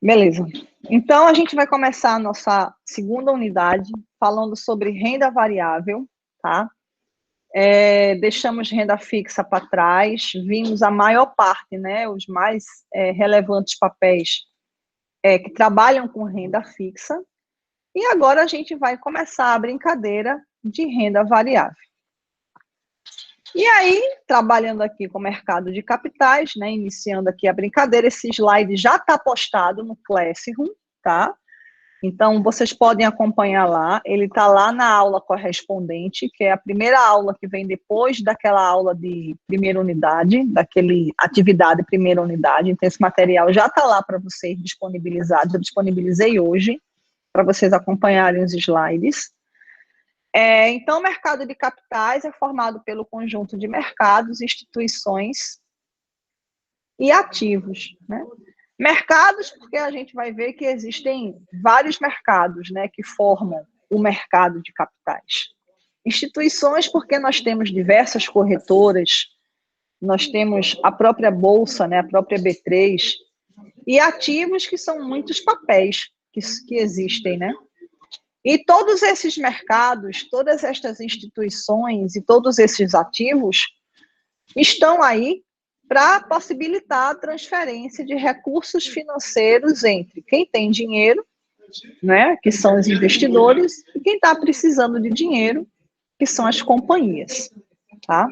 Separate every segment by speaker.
Speaker 1: Beleza. Então, a gente vai começar a nossa segunda unidade falando sobre renda variável, tá? Deixamos renda fixa para trás, vimos a maior parte, né, os mais relevantes papéis que trabalham com renda fixa, e agora a gente vai começar a brincadeira de renda variável. E aí, trabalhando aqui com o mercado de capitais, né, iniciando aqui a brincadeira, esse slide já está postado no Classroom, tá? Então, vocês podem acompanhar lá, ele está lá na aula correspondente, que é a primeira aula que vem depois daquela aula de primeira unidade, daquele atividade primeira unidade, então esse material já está lá para vocês disponibilizados, eu disponibilizei hoje, para vocês acompanharem os slides. Então, o mercado de capitais é formado pelo conjunto de mercados, instituições e ativos, né? Mercados, porque a gente vai ver que existem vários mercados, né, que formam o mercado de capitais. Instituições, porque nós temos diversas corretoras, nós temos a própria Bolsa, né, a própria B3, e ativos, que são muitos papéis que existem, né? E todos esses mercados, todas estas instituições e todos esses ativos estão aí para possibilitar a transferência de recursos financeiros entre quem tem dinheiro, né, que são os investidores, e quem está precisando de dinheiro, que são as companhias, tá?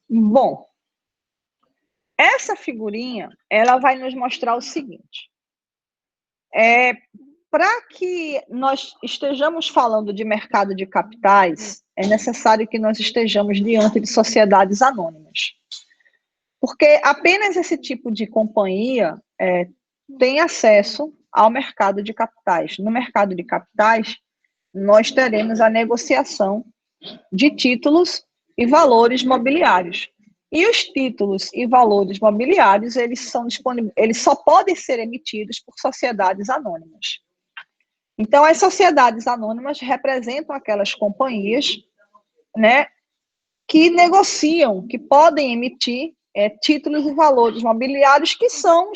Speaker 1: Bom, essa figurinha, ela vai nos mostrar o seguinte. Para que nós estejamos falando de mercado de capitais, é necessário que nós estejamos diante de sociedades anônimas. Porque apenas esse tipo de companhia tem acesso ao mercado de capitais. No mercado de capitais, nós teremos a negociação de títulos e valores mobiliários. E os títulos e valores mobiliários, eles só podem ser emitidos por sociedades anônimas. Então, as sociedades anônimas representam aquelas companhias, né, que negociam, que podem emitir títulos e valores mobiliários, que são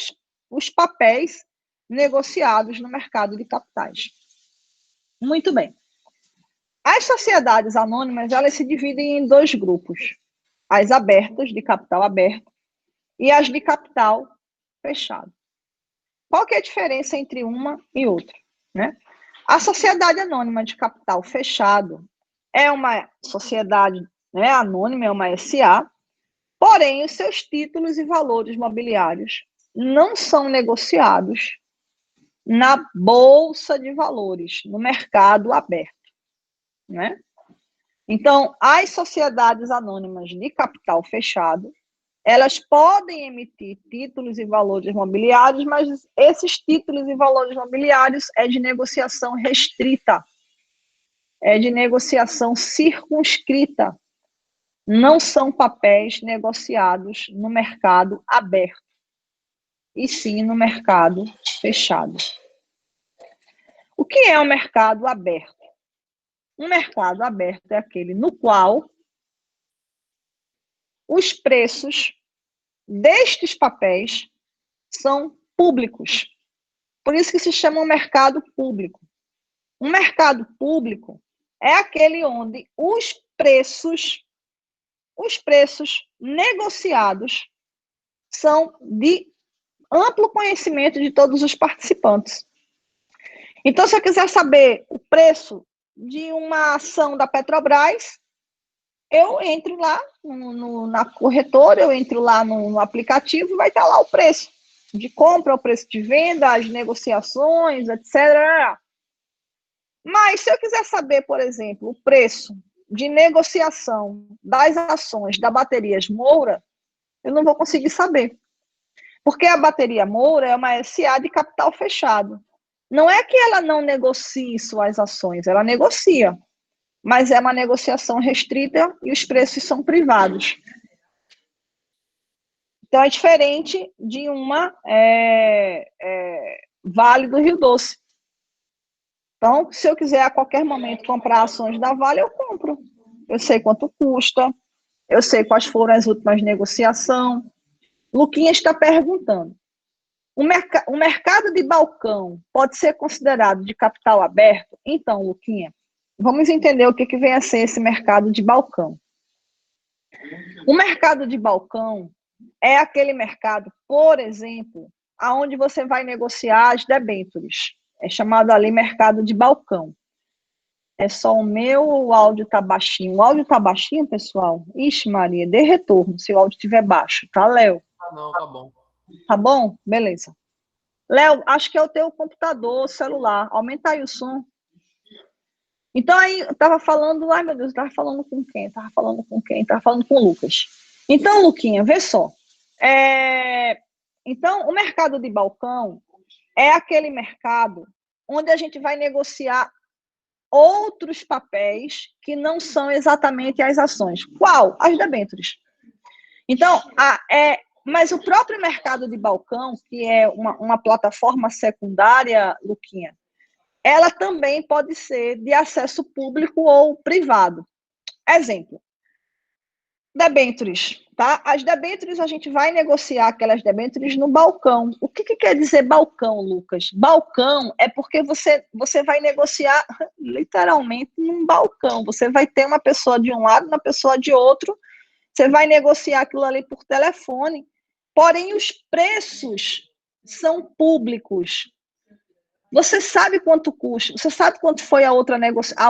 Speaker 1: os papéis negociados no mercado de capitais. Muito bem. As sociedades anônimas, elas se dividem em dois grupos. As abertas, de capital aberto, e as de capital fechado. Qual que é a diferença entre uma e outra, né? A sociedade anônima de capital fechado é uma sociedade, né, anônima, é uma SA, porém, os seus títulos e valores mobiliários não são negociados na Bolsa de Valores, no mercado aberto, né? Então, as sociedades anônimas de capital fechado, elas podem emitir títulos e valores mobiliários, mas esses títulos e valores mobiliários é de negociação restrita, é de negociação circunscrita, não são papéis negociados no mercado aberto, e sim no mercado fechado. O que é o mercado aberto? Um mercado aberto é aquele no qual os preços destes papéis são públicos. Por isso que se chama um mercado público. Um mercado público é aquele onde os preços negociados são de amplo conhecimento de todos os participantes. Então, se eu quiser saber o preço de uma ação da Petrobras, eu entro lá na corretora, eu entro lá no aplicativo e vai estar lá o preço de compra, o preço de venda, as negociações, etc. Mas se eu quiser saber, por exemplo, o preço de negociação das ações da Baterias Moura, eu não vou conseguir saber. Porque a Bateria Moura é uma SA de capital fechado. Não é que ela não negocie suas ações, ela negocia, mas é uma negociação restrita e os preços são privados. Então, é diferente de uma Vale do Rio Doce. Então, se eu quiser a qualquer momento comprar ações da Vale, eu compro. Eu sei quanto custa, eu sei quais foram as últimas negociações, Luquinha está perguntando, o mercado de balcão pode ser considerado de capital aberto? Então, Luquinha, vamos entender o que vem a ser esse mercado de balcão. O mercado de balcão é aquele mercado, por exemplo, aonde você vai negociar as debêntures. É chamado ali mercado de balcão. É só o meu ou o áudio está baixinho? O áudio está baixinho, pessoal? Ixi, Maria, dê retorno se o áudio estiver baixo, tá, Léo?
Speaker 2: Não, tá bom.
Speaker 1: Tá bom? Beleza. Léo, acho que é o teu computador, celular. Aumenta aí o som. Então, aí, eu estava falando... Ai, meu Deus, eu estava falando com quem? Estava falando com o Lucas. Então, Luquinha, vê só. Então, o mercado de balcão é aquele mercado onde a gente vai negociar outros papéis que não são exatamente as ações. Qual? As debêntures. Então, mas o próprio mercado de balcão, que é uma plataforma secundária, Luquinha, ela também pode ser de acesso público ou privado. Exemplo, debêntures, tá? As debêntures, a gente vai negociar aquelas debêntures no balcão. O que quer dizer balcão, Lucas? Balcão é porque você vai negociar literalmente num balcão. Você vai ter uma pessoa de um lado, uma pessoa de outro, você vai negociar aquilo ali por telefone, porém os preços são públicos. Você sabe quanto custa, você sabe quanto foi a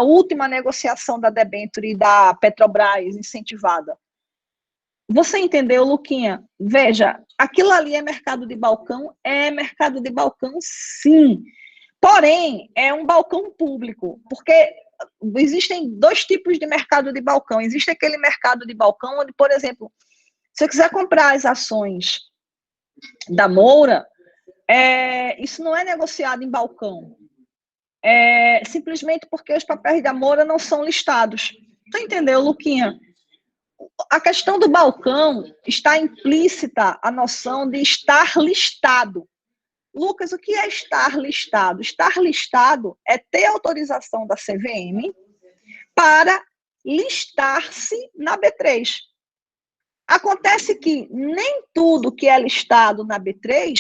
Speaker 1: última negociação da debênture da Petrobras incentivada. Você entendeu, Luquinha? Veja, aquilo ali é mercado de balcão? É mercado de balcão, sim. Porém, é um balcão público, porque existem dois tipos de mercado de balcão. Existe aquele mercado de balcão onde, por exemplo, se você quiser comprar as ações da Moura, isso não é negociado em balcão. Simplesmente porque os papéis da Moura não são listados. Tu entendeu, Luquinha? A questão do balcão está implícita a noção de estar listado. Lucas, o que é estar listado? Estar listado é ter autorização da CVM para listar-se na B3. Acontece que nem tudo que é listado na B3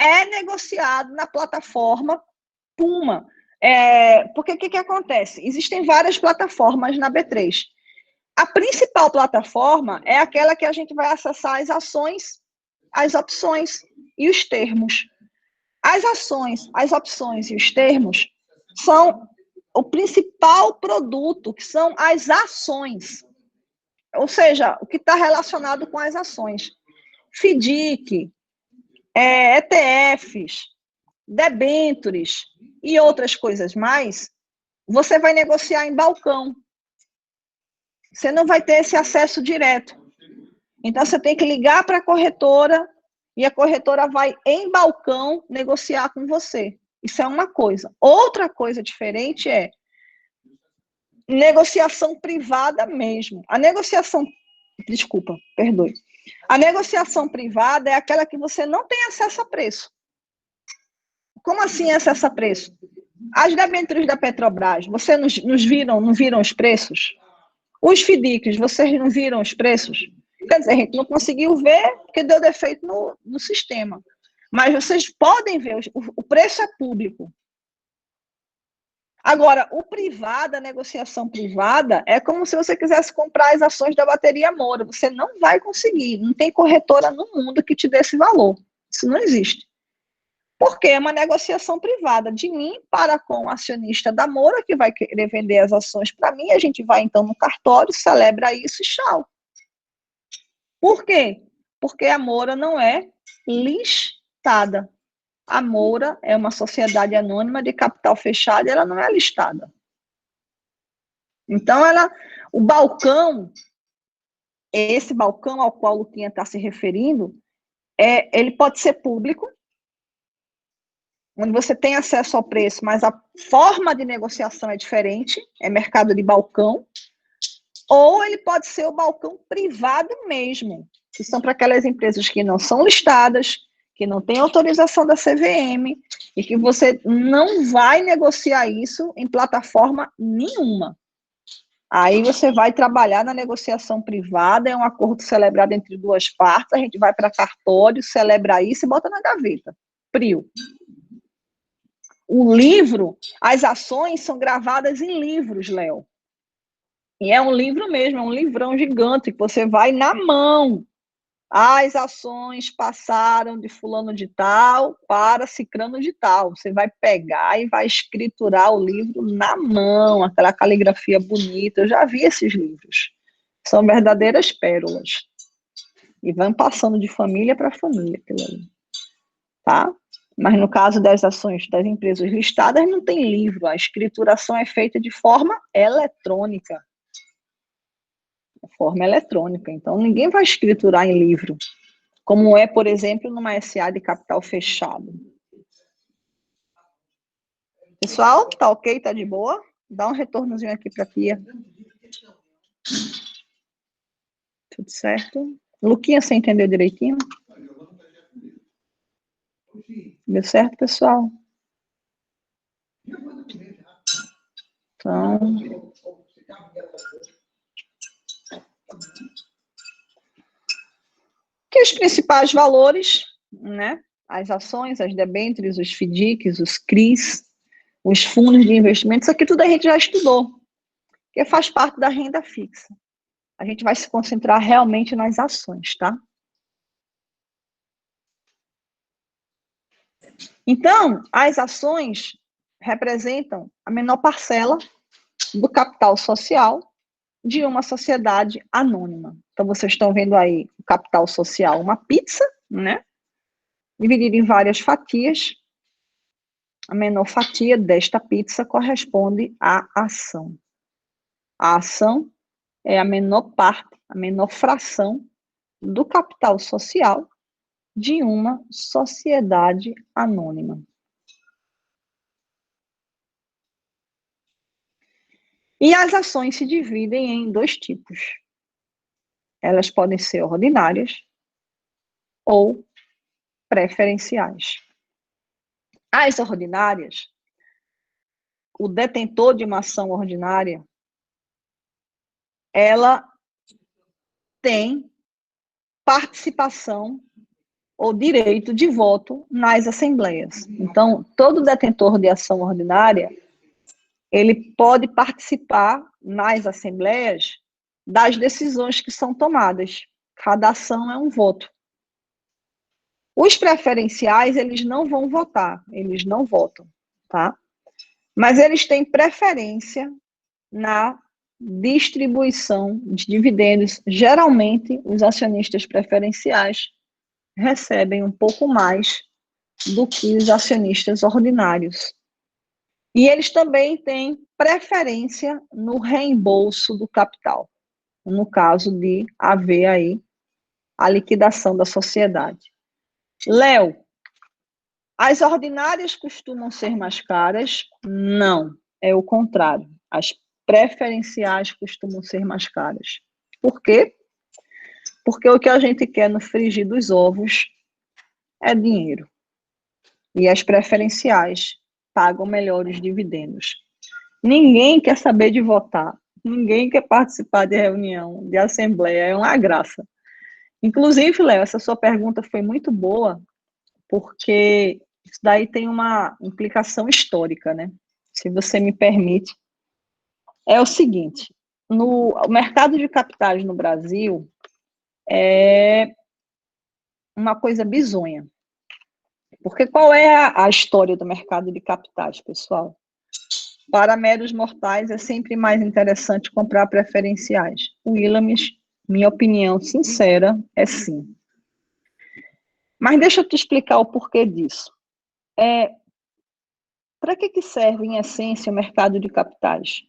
Speaker 1: é negociado na plataforma Puma. Porque o que acontece? Existem várias plataformas na B3. A principal plataforma é aquela que a gente vai acessar as ações, as opções e os termos. As ações, as opções e os termos são o principal produto, que são as ações. Ou seja, o que está relacionado com as ações. FDIC, ETFs, debêntures e outras coisas mais, você vai negociar em balcão. Você não vai ter esse acesso direto. Então, você tem que ligar para a corretora e a corretora vai, em balcão, negociar com você. Isso é uma coisa. Outra coisa diferente é negociação privada mesmo. A negociação... Desculpa, perdoe. A negociação privada é aquela que você não tem acesso a preço. Como assim acesso a preço? As debêntures da Petrobras, vocês não viram os preços? Os FDICs, vocês não viram os preços? Quer dizer, a gente não conseguiu ver porque deu defeito no sistema. Mas vocês podem ver, o preço é público. Agora, o privado, a negociação privada, é como se você quisesse comprar as ações da bateria Moura. Você não vai conseguir. Não tem corretora no mundo que te dê esse valor. Isso não existe. Porque é uma negociação privada de mim para com o acionista da Moura, que vai querer vender as ações para mim, a gente vai então no cartório, celebra isso e tchau. Por quê? Porque a Moura não é listada. A Moura é uma sociedade anônima de capital fechado e ela não é listada. Então, o balcão, esse balcão ao qual o Luquinha está se referindo, ele pode ser público, onde você tem acesso ao preço, mas a forma de negociação é diferente, é mercado de balcão, ou ele pode ser o balcão privado mesmo, que são para aquelas empresas que não são listadas, que não têm autorização da CVM, e que você não vai negociar isso em plataforma nenhuma. Aí você vai trabalhar na negociação privada, é um acordo celebrado entre duas partes, a gente vai para cartório, celebra isso e bota na gaveta. Prio. O livro, as ações são gravadas em livros, Léo. E é um livro mesmo, é um livrão gigante, que você vai na mão. As ações passaram de fulano de tal para cicrano de tal. Você vai pegar e vai escriturar o livro na mão, aquela caligrafia bonita. Eu já vi esses livros. São verdadeiras pérolas. E vão passando de família para família, tá? Mas no caso das ações das empresas listadas, não tem livro. A escrituração é feita de forma eletrônica. Forma eletrônica. Então, ninguém vai escriturar em livro, como é, por exemplo, numa SA de capital fechado. Pessoal, tá ok? Tá de boa? Dá um retornozinho aqui para a Pia. Tudo certo? Luquinha, você entendeu direitinho? Deu certo, pessoal? Então... que os principais valores, né? As ações, as debêntures, os FDICs, os CRIs, os fundos de investimento, isso aqui tudo a gente já estudou, que faz parte da renda fixa. A gente vai se concentrar realmente nas ações, tá? Então, as ações representam a menor parcela do capital social de uma sociedade anônima. Então, vocês estão vendo aí o capital social, uma pizza, né? Dividido em várias fatias. A menor fatia desta pizza corresponde à ação. A ação é a menor parte, a menor fração do capital social de uma sociedade anônima. E as ações se dividem em dois tipos. Elas podem ser ordinárias ou preferenciais. As ordinárias, o detentor de uma ação ordinária, ela tem participação ou direito de voto nas assembleias. Então, todo detentor de ação ordinária, ele pode participar nas assembleias das decisões que são tomadas. Cada ação é um voto. Os preferenciais, eles não vão votar, eles não votam, tá? Mas eles têm preferência na distribuição de dividendos. Geralmente, os acionistas preferenciais recebem um pouco mais do que os acionistas ordinários. E eles também têm preferência no reembolso do capital, no caso de haver aí a liquidação da sociedade. Léo, as ordinárias costumam ser mais caras? Não, é o contrário. As preferenciais costumam ser mais caras. Por quê? Porque o que a gente quer no frigir dos ovos é dinheiro. E as preferenciais pagam melhores dividendos. Ninguém quer saber de votar. Ninguém quer participar de reunião, de assembleia. É uma graça. Inclusive, Léo, essa sua pergunta foi muito boa, porque isso daí tem uma implicação histórica, né? Se você me permite. É o seguinte, o mercado de capitais no Brasil é uma coisa bizonha. Porque qual é a história do mercado de capitais, pessoal? Para meros mortais é sempre mais interessante comprar preferenciais. O Willames, minha opinião sincera, é sim. Mas deixa eu te explicar o porquê disso. Para que serve, em essência, o mercado de capitais?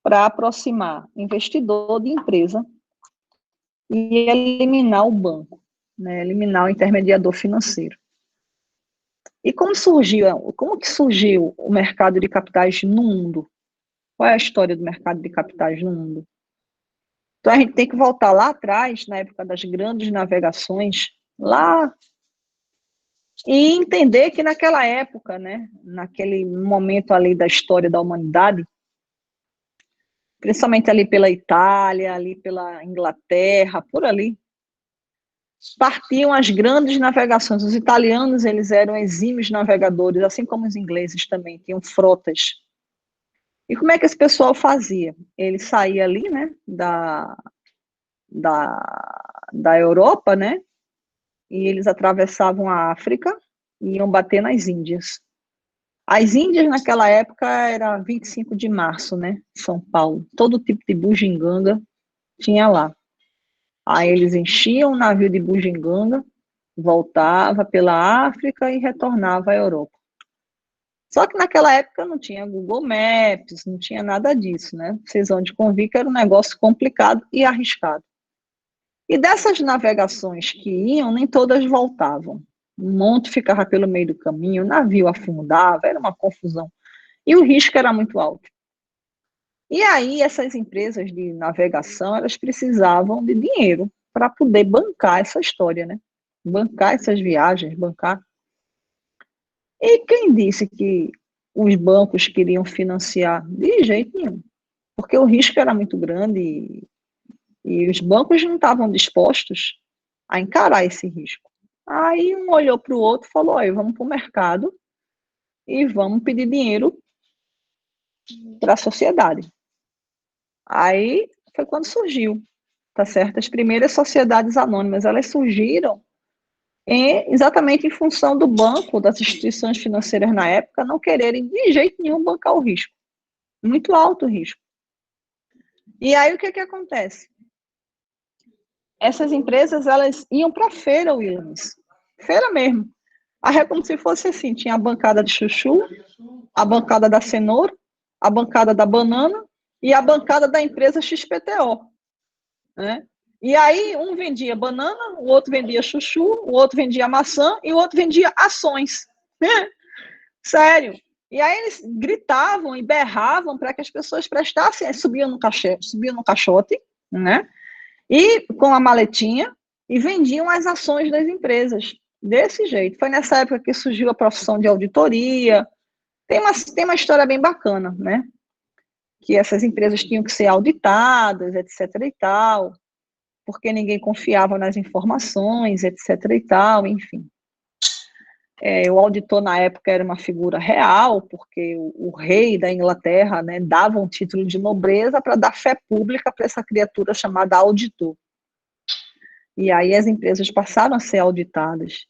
Speaker 1: Para aproximar investidor de empresa e eliminar o banco, né? Eliminar o intermediador financeiro. E como que surgiu o mercado de capitais no mundo? Qual é a história do mercado de capitais no mundo? Então a gente tem que voltar lá atrás, na época das grandes navegações, lá, e entender que naquela época, né, naquele momento ali da história da humanidade, principalmente ali pela Itália, ali pela Inglaterra, por ali, partiam as grandes navegações. Os italianos, eles eram exímios navegadores, assim como os ingleses também, tinham frotas. E como é que esse pessoal fazia? Ele saía ali, né, da Europa, né, e eles atravessavam a África e iam bater nas Índias. As Índias, naquela época, era 25 de março, né, São Paulo. Todo tipo de bugiganga tinha lá. Aí eles enchiam o navio de bugiganga, voltava pela África e retornava à Europa. Só que naquela época não tinha Google Maps, não tinha nada disso, né? Vocês vão de convir que era um negócio complicado e arriscado. E dessas navegações que iam, nem todas voltavam. Um monte ficava pelo meio do caminho, o navio afundava, era uma confusão. E o risco era muito alto. E aí essas empresas de navegação, elas precisavam de dinheiro para poder bancar essa história, né? Bancar essas viagens, bancar. E quem disse que os bancos queriam financiar? De jeito nenhum, porque o risco era muito grande e os bancos não estavam dispostos a encarar esse risco. Aí um olhou para o outro e falou: olha, vamos para o mercado e vamos pedir dinheiro para a sociedade. Aí foi quando surgiu, tá certo? As primeiras sociedades anônimas, elas surgiram exatamente em função do banco, das instituições financeiras na época, não quererem de jeito nenhum bancar o risco. Muito alto o risco. E aí o que acontece? Essas empresas, elas iam para a feira, Williams. Feira mesmo. Aí é como se fosse assim, tinha a bancada de chuchu, a bancada da cenoura, a bancada da banana e a bancada da empresa XPTO, né? E aí um vendia banana, o outro vendia chuchu, o outro vendia maçã e o outro vendia ações. Sério. E aí eles gritavam e berravam para que as pessoas prestassem, subiam no caixote, né? E com a maletinha e vendiam as ações das empresas. Desse jeito. Foi nessa época que surgiu a profissão de auditoria. Tem uma história bem bacana, né? Que essas empresas tinham que ser auditadas, etc. e tal, porque ninguém confiava nas informações, etc. e tal, enfim. O auditor, na época, era uma figura real, porque o rei da Inglaterra, né, dava um título de nobreza para dar fé pública para essa criatura chamada auditor. E aí as empresas passaram a ser auditadas.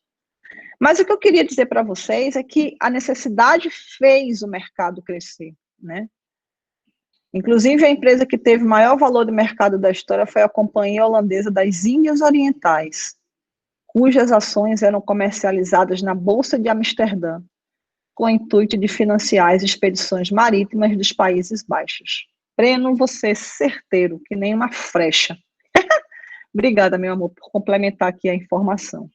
Speaker 1: Mas o que eu queria dizer para vocês é que a necessidade fez o mercado crescer, né? Inclusive, a empresa que teve maior valor de mercado da história foi a Companhia Holandesa das Índias Orientais, cujas ações eram comercializadas na Bolsa de Amsterdã, com o intuito de financiar as expedições marítimas dos Países Baixos. Breno, você é certeiro, que nem uma flecha. Obrigada, meu amor, por complementar aqui a informação.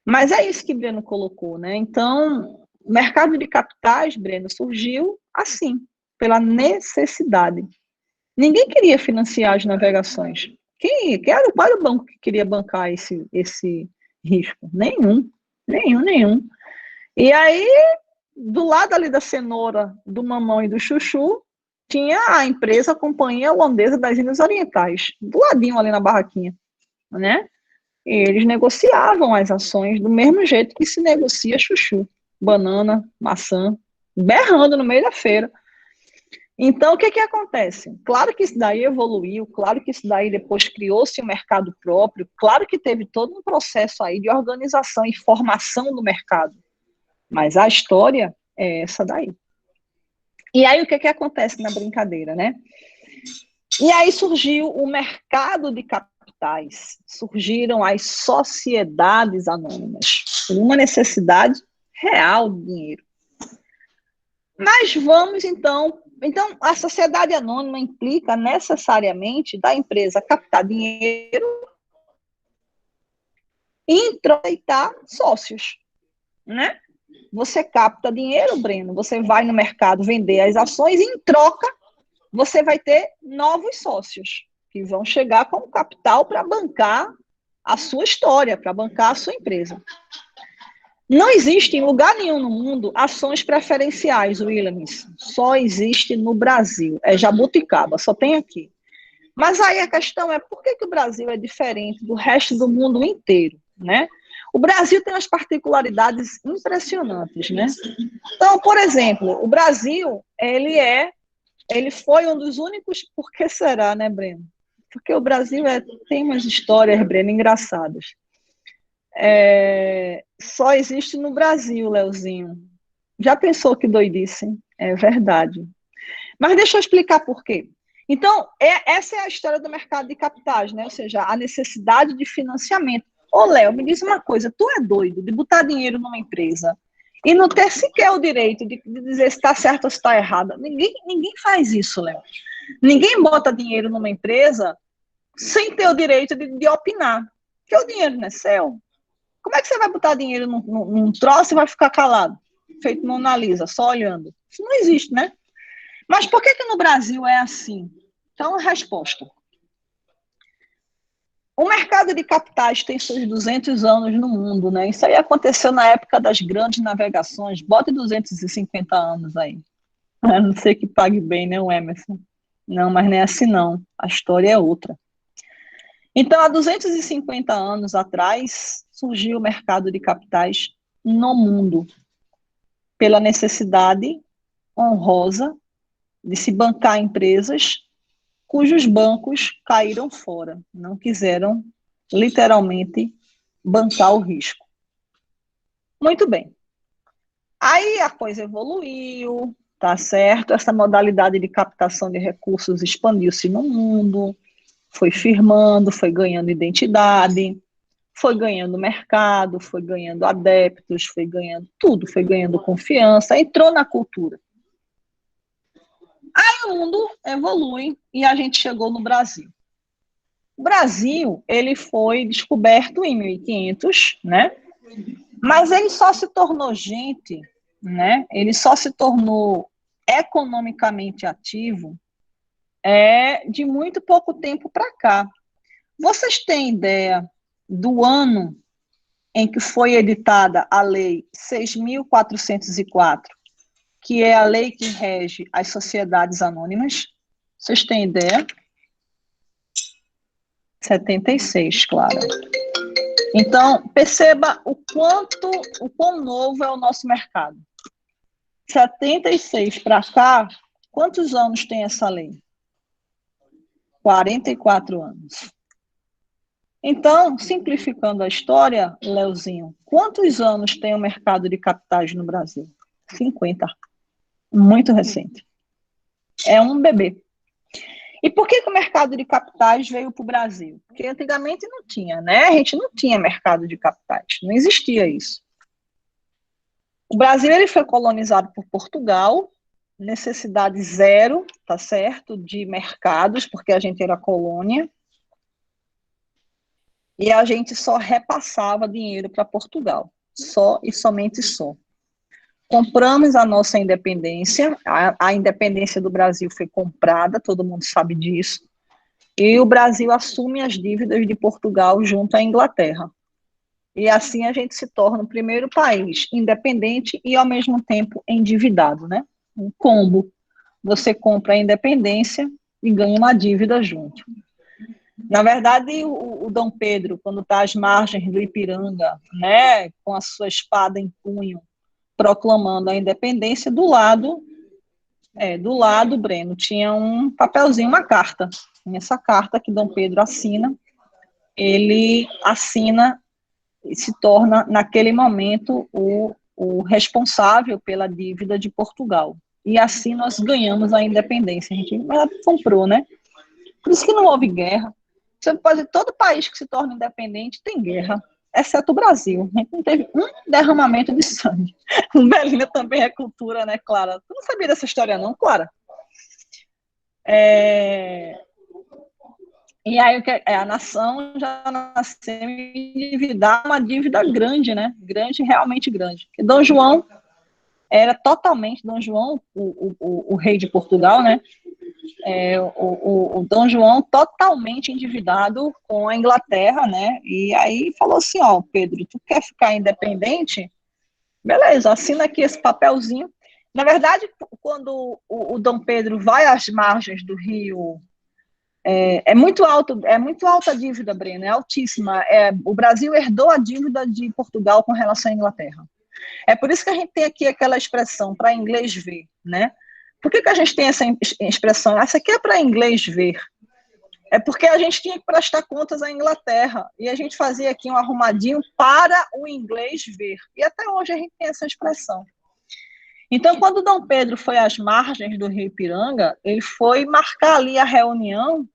Speaker 1: Mas é isso que Breno colocou, né? Então, o mercado de capitais, Breno, surgiu assim, pela necessidade. Ninguém queria financiar as navegações. Qual era o banco que queria bancar esse risco? Nenhum. E aí, do lado ali da cenoura, do mamão e do chuchu, tinha a empresa, a Companhia Holandesa das Índias Orientais, do ladinho ali na barraquinha, né? E eles negociavam as ações do mesmo jeito que se negocia chuchu, banana, maçã, berrando no meio da feira. Então, o que acontece? Claro que isso daí evoluiu, claro que isso daí depois criou-se um mercado próprio, claro que teve todo um processo aí de organização e formação do mercado, mas a história é essa daí. E aí, o que acontece na brincadeira, né? E aí surgiu o mercado de capitais, surgiram as sociedades anônimas, por uma necessidade real de dinheiro. Mas vamos, então, a sociedade anônima implica necessariamente da empresa captar dinheiro e aceitar sócios, né? Você capta dinheiro, Breno, você vai no mercado vender as ações e, em troca, você vai ter novos sócios que vão chegar com capital para bancar a sua história, para bancar a sua empresa. Não existe em lugar nenhum no mundo ações preferenciais, Williams. Só existe no Brasil. É jabuticaba, só tem aqui. Mas aí a questão é por que, que o Brasil é diferente do resto do mundo inteiro, né? O Brasil tem umas particularidades impressionantes, né? Então, por exemplo, o Brasil, ele foi um dos únicos, por que será, né, Breno? Porque o Brasil tem umas histórias, Breno, engraçadas. Só existe no Brasil, Leozinho. Já pensou que doidice? É verdade. Mas deixa eu explicar por quê. Então, essa é a história do mercado de capitais, né? Ou seja, a necessidade de financiamento. Ô, Léo, me diz uma coisa, tu é doido de botar dinheiro numa empresa e não ter sequer o direito de dizer se está certo ou se está errado? Ninguém faz isso, Léo. Ninguém bota dinheiro numa empresa sem ter o direito de opinar. Porque o dinheiro não é seu. Como é que você vai botar dinheiro num troço e vai ficar calado? Feito Mona Lisa, só olhando. Isso não existe, né? Mas por que no Brasil é assim? Então, a resposta. O mercado de capitais tem seus 200 anos no mundo, né? Isso aí aconteceu na época das grandes navegações. Bote 250 anos aí. A não sei que pague bem, né, o Emerson? Não, mas não é assim, não. A história é outra. Então, há 250 anos atrás, surgiu o mercado de capitais no mundo, pela necessidade honrosa de se bancar empresas cujos bancos caíram fora, não quiseram, literalmente, bancar o risco. Muito bem. Aí a coisa evoluiu, tá certo? Essa modalidade de captação de recursos expandiu-se no mundo, foi firmando, foi ganhando identidade, foi ganhando mercado, foi ganhando adeptos, foi ganhando tudo, foi ganhando confiança, entrou na cultura. Aí o mundo evolui e a gente chegou no Brasil. O Brasil, ele foi descoberto em 1500, né? Mas ele só se tornou gente, né? Ele só se tornou economicamente ativo de muito pouco tempo para cá. Vocês têm ideia do ano em que foi editada a Lei 6.404, que é a lei que rege as sociedades anônimas? Vocês têm ideia? 76, claro. Então, perceba o quão novo é o nosso mercado. 76 para cá, quantos anos tem essa lei? 44 anos. Então, simplificando a história, Leozinho, quantos anos tem o mercado de capitais no Brasil? 50. Muito recente. É um bebê. E por que o mercado de capitais veio para o Brasil? Porque antigamente não tinha, né? A gente não tinha mercado de capitais, não existia isso. O Brasil ele foi colonizado por Portugal, necessidade zero, tá certo, de mercados, porque a gente era colônia, e a gente só repassava dinheiro para Portugal, só e somente só. Compramos a nossa independência, a independência do Brasil foi comprada, todo mundo sabe disso, e o Brasil assume as dívidas de Portugal junto à Inglaterra. E assim a gente se torna o primeiro país independente e, ao mesmo tempo, endividado, né? Um combo. Você compra a independência e ganha uma dívida junto. Na verdade, o Dom Pedro, quando está às margens do Ipiranga, né, com a sua espada em punho, proclamando a independência, do lado, Breno, tinha um papelzinho, uma carta. E essa carta que Dom Pedro assina, ele assina e se torna, naquele momento, o responsável pela dívida de Portugal. E assim nós ganhamos a independência. A gente comprou, né? Por isso que não houve guerra. Você pode dizer, todo país que se torna independente tem guerra, exceto o Brasil. A gente não teve um derramamento de sangue. O Belinda também é cultura, né, Clara? Tu não sabia dessa história, não, Clara? E aí a nação já nasceu endividada, uma dívida grande, né? Grande, realmente grande. E Dom João era totalmente, Dom João, o rei de Portugal, né? O Dom João totalmente endividado com a Inglaterra, né? E aí falou assim, ó, Pedro, tu quer ficar independente? Beleza, assina aqui esse papelzinho. Na verdade, quando o Dom Pedro vai às margens do rio, é muito alta a dívida, Breno, é altíssima. O Brasil herdou a dívida de Portugal com relação à Inglaterra. É por isso que a gente tem aqui aquela expressão, para inglês ver, né? Por que a gente tem essa expressão? Essa aqui é para inglês ver. É porque a gente tinha que prestar contas à Inglaterra, e a gente fazia aqui um arrumadinho para o inglês ver. E até hoje a gente tem essa expressão. Então, quando Dom Pedro foi às margens do Rio Ipiranga, ele foi marcar ali a reunião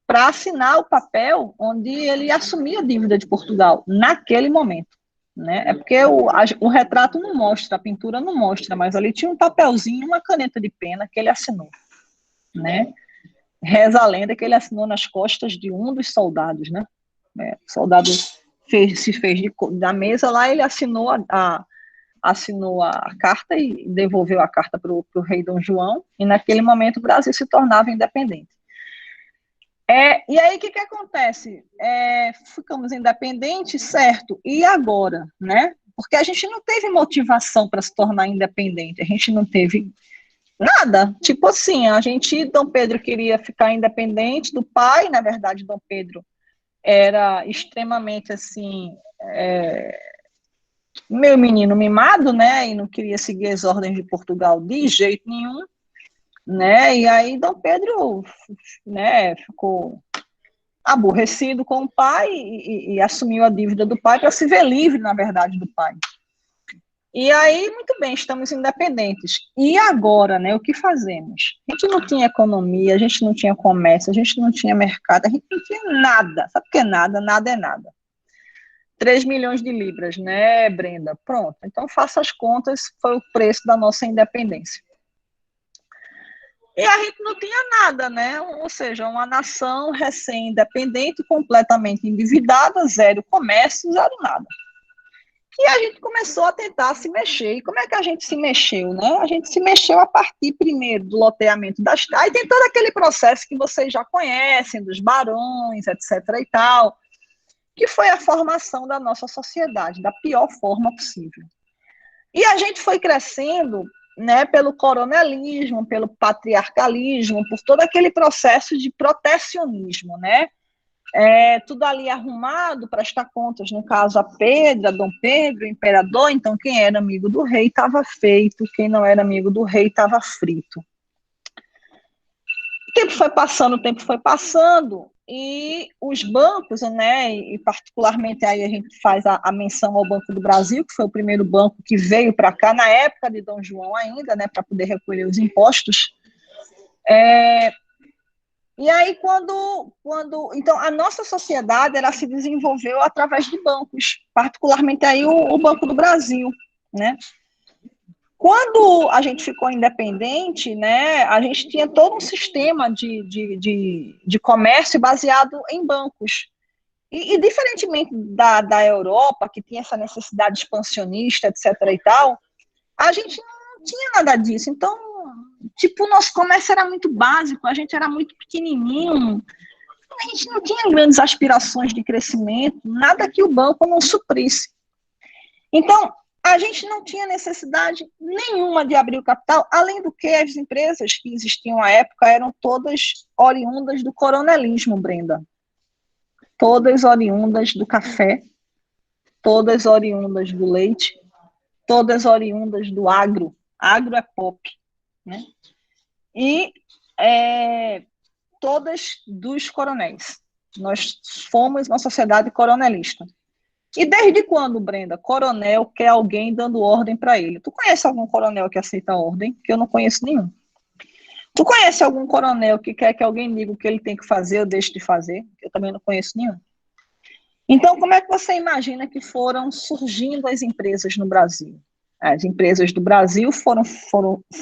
Speaker 1: para assinar o papel onde ele assumia a dívida de Portugal, naquele momento. Né? É porque o retrato não mostra, a pintura não mostra, mas ali tinha um papelzinho, uma caneta de pena que ele assinou. Né? Reza a lenda que ele assinou nas costas de um dos soldados. Né? O soldado se fez da mesa lá, ele assinou assinou a carta e devolveu a carta para o rei Dom João, e naquele momento o Brasil se tornava independente. E aí, o que acontece? Ficamos independentes, certo, e agora, né? Porque a gente não teve motivação para se tornar independente, a gente não teve nada. Tipo assim, Dom Pedro queria ficar independente do pai, na verdade, Dom Pedro era extremamente, assim, meu menino mimado, né, e não queria seguir as ordens de Portugal de jeito nenhum, né, e aí Dom Pedro, né, ficou aborrecido com o pai e assumiu a dívida do pai para se ver livre, na verdade, do pai. E aí, muito bem, estamos independentes. E agora, né, o que fazemos? A gente não tinha economia, a gente não tinha comércio, a gente não tinha mercado, a gente não tinha nada. Sabe o que é nada? Nada é nada. 3 milhões de libras, né, Brenda? Pronto. Então, faça as contas, foi o preço da nossa independência. E a gente não tinha nada, né? Ou seja, uma nação recém-independente, completamente endividada, zero comércio, zero nada. E a gente começou a tentar se mexer. E como é que a gente se mexeu, né? A gente se mexeu a partir, primeiro, do loteamento das terras. Aí tem todo aquele processo que vocês já conhecem, dos barões, etc. e tal, que foi a formação da nossa sociedade, da pior forma possível. E a gente foi crescendo, né, pelo coronelismo, pelo patriarcalismo, por todo aquele processo de protecionismo, né? Tudo ali arrumado, prestar contas, no caso, a Pedro, a Dom Pedro, o imperador, então quem era amigo do rei estava feito, quem não era amigo do rei estava frito. O tempo foi passando, e os bancos, né, e particularmente aí a gente faz a menção ao Banco do Brasil, que foi o primeiro banco que veio para cá, na época de Dom João ainda, né, para poder recolher os impostos. E aí, então, a nossa sociedade, ela se desenvolveu através de bancos, particularmente aí o Banco do Brasil, né? Quando a gente ficou independente, né, a gente tinha todo um sistema de comércio baseado em bancos. E diferentemente da Europa, que tinha essa necessidade expansionista, etc. e tal, a gente não tinha nada disso. Então, tipo, o nosso comércio era muito básico, a gente era muito pequenininho, a gente não tinha grandes aspirações de crescimento, nada que o banco não suprisse. Então, a gente não tinha necessidade nenhuma de abrir o capital, além do que as empresas que existiam à época eram todas oriundas do coronelismo, Brenda. Todas oriundas do café, todas oriundas do leite, todas oriundas do agro. Agro é pop, né? E todas dos coronéis. Nós fomos uma sociedade coronelista. E desde quando, Brenda, coronel quer alguém dando ordem para ele? Tu conhece algum coronel que aceita ordem? Que eu não conheço nenhum. Tu conhece algum coronel que quer que alguém diga o que ele tem que fazer ou deixe de fazer? Eu também não conheço nenhum. Então, como é que você imagina que foram surgindo as empresas no Brasil? As empresas do Brasil foram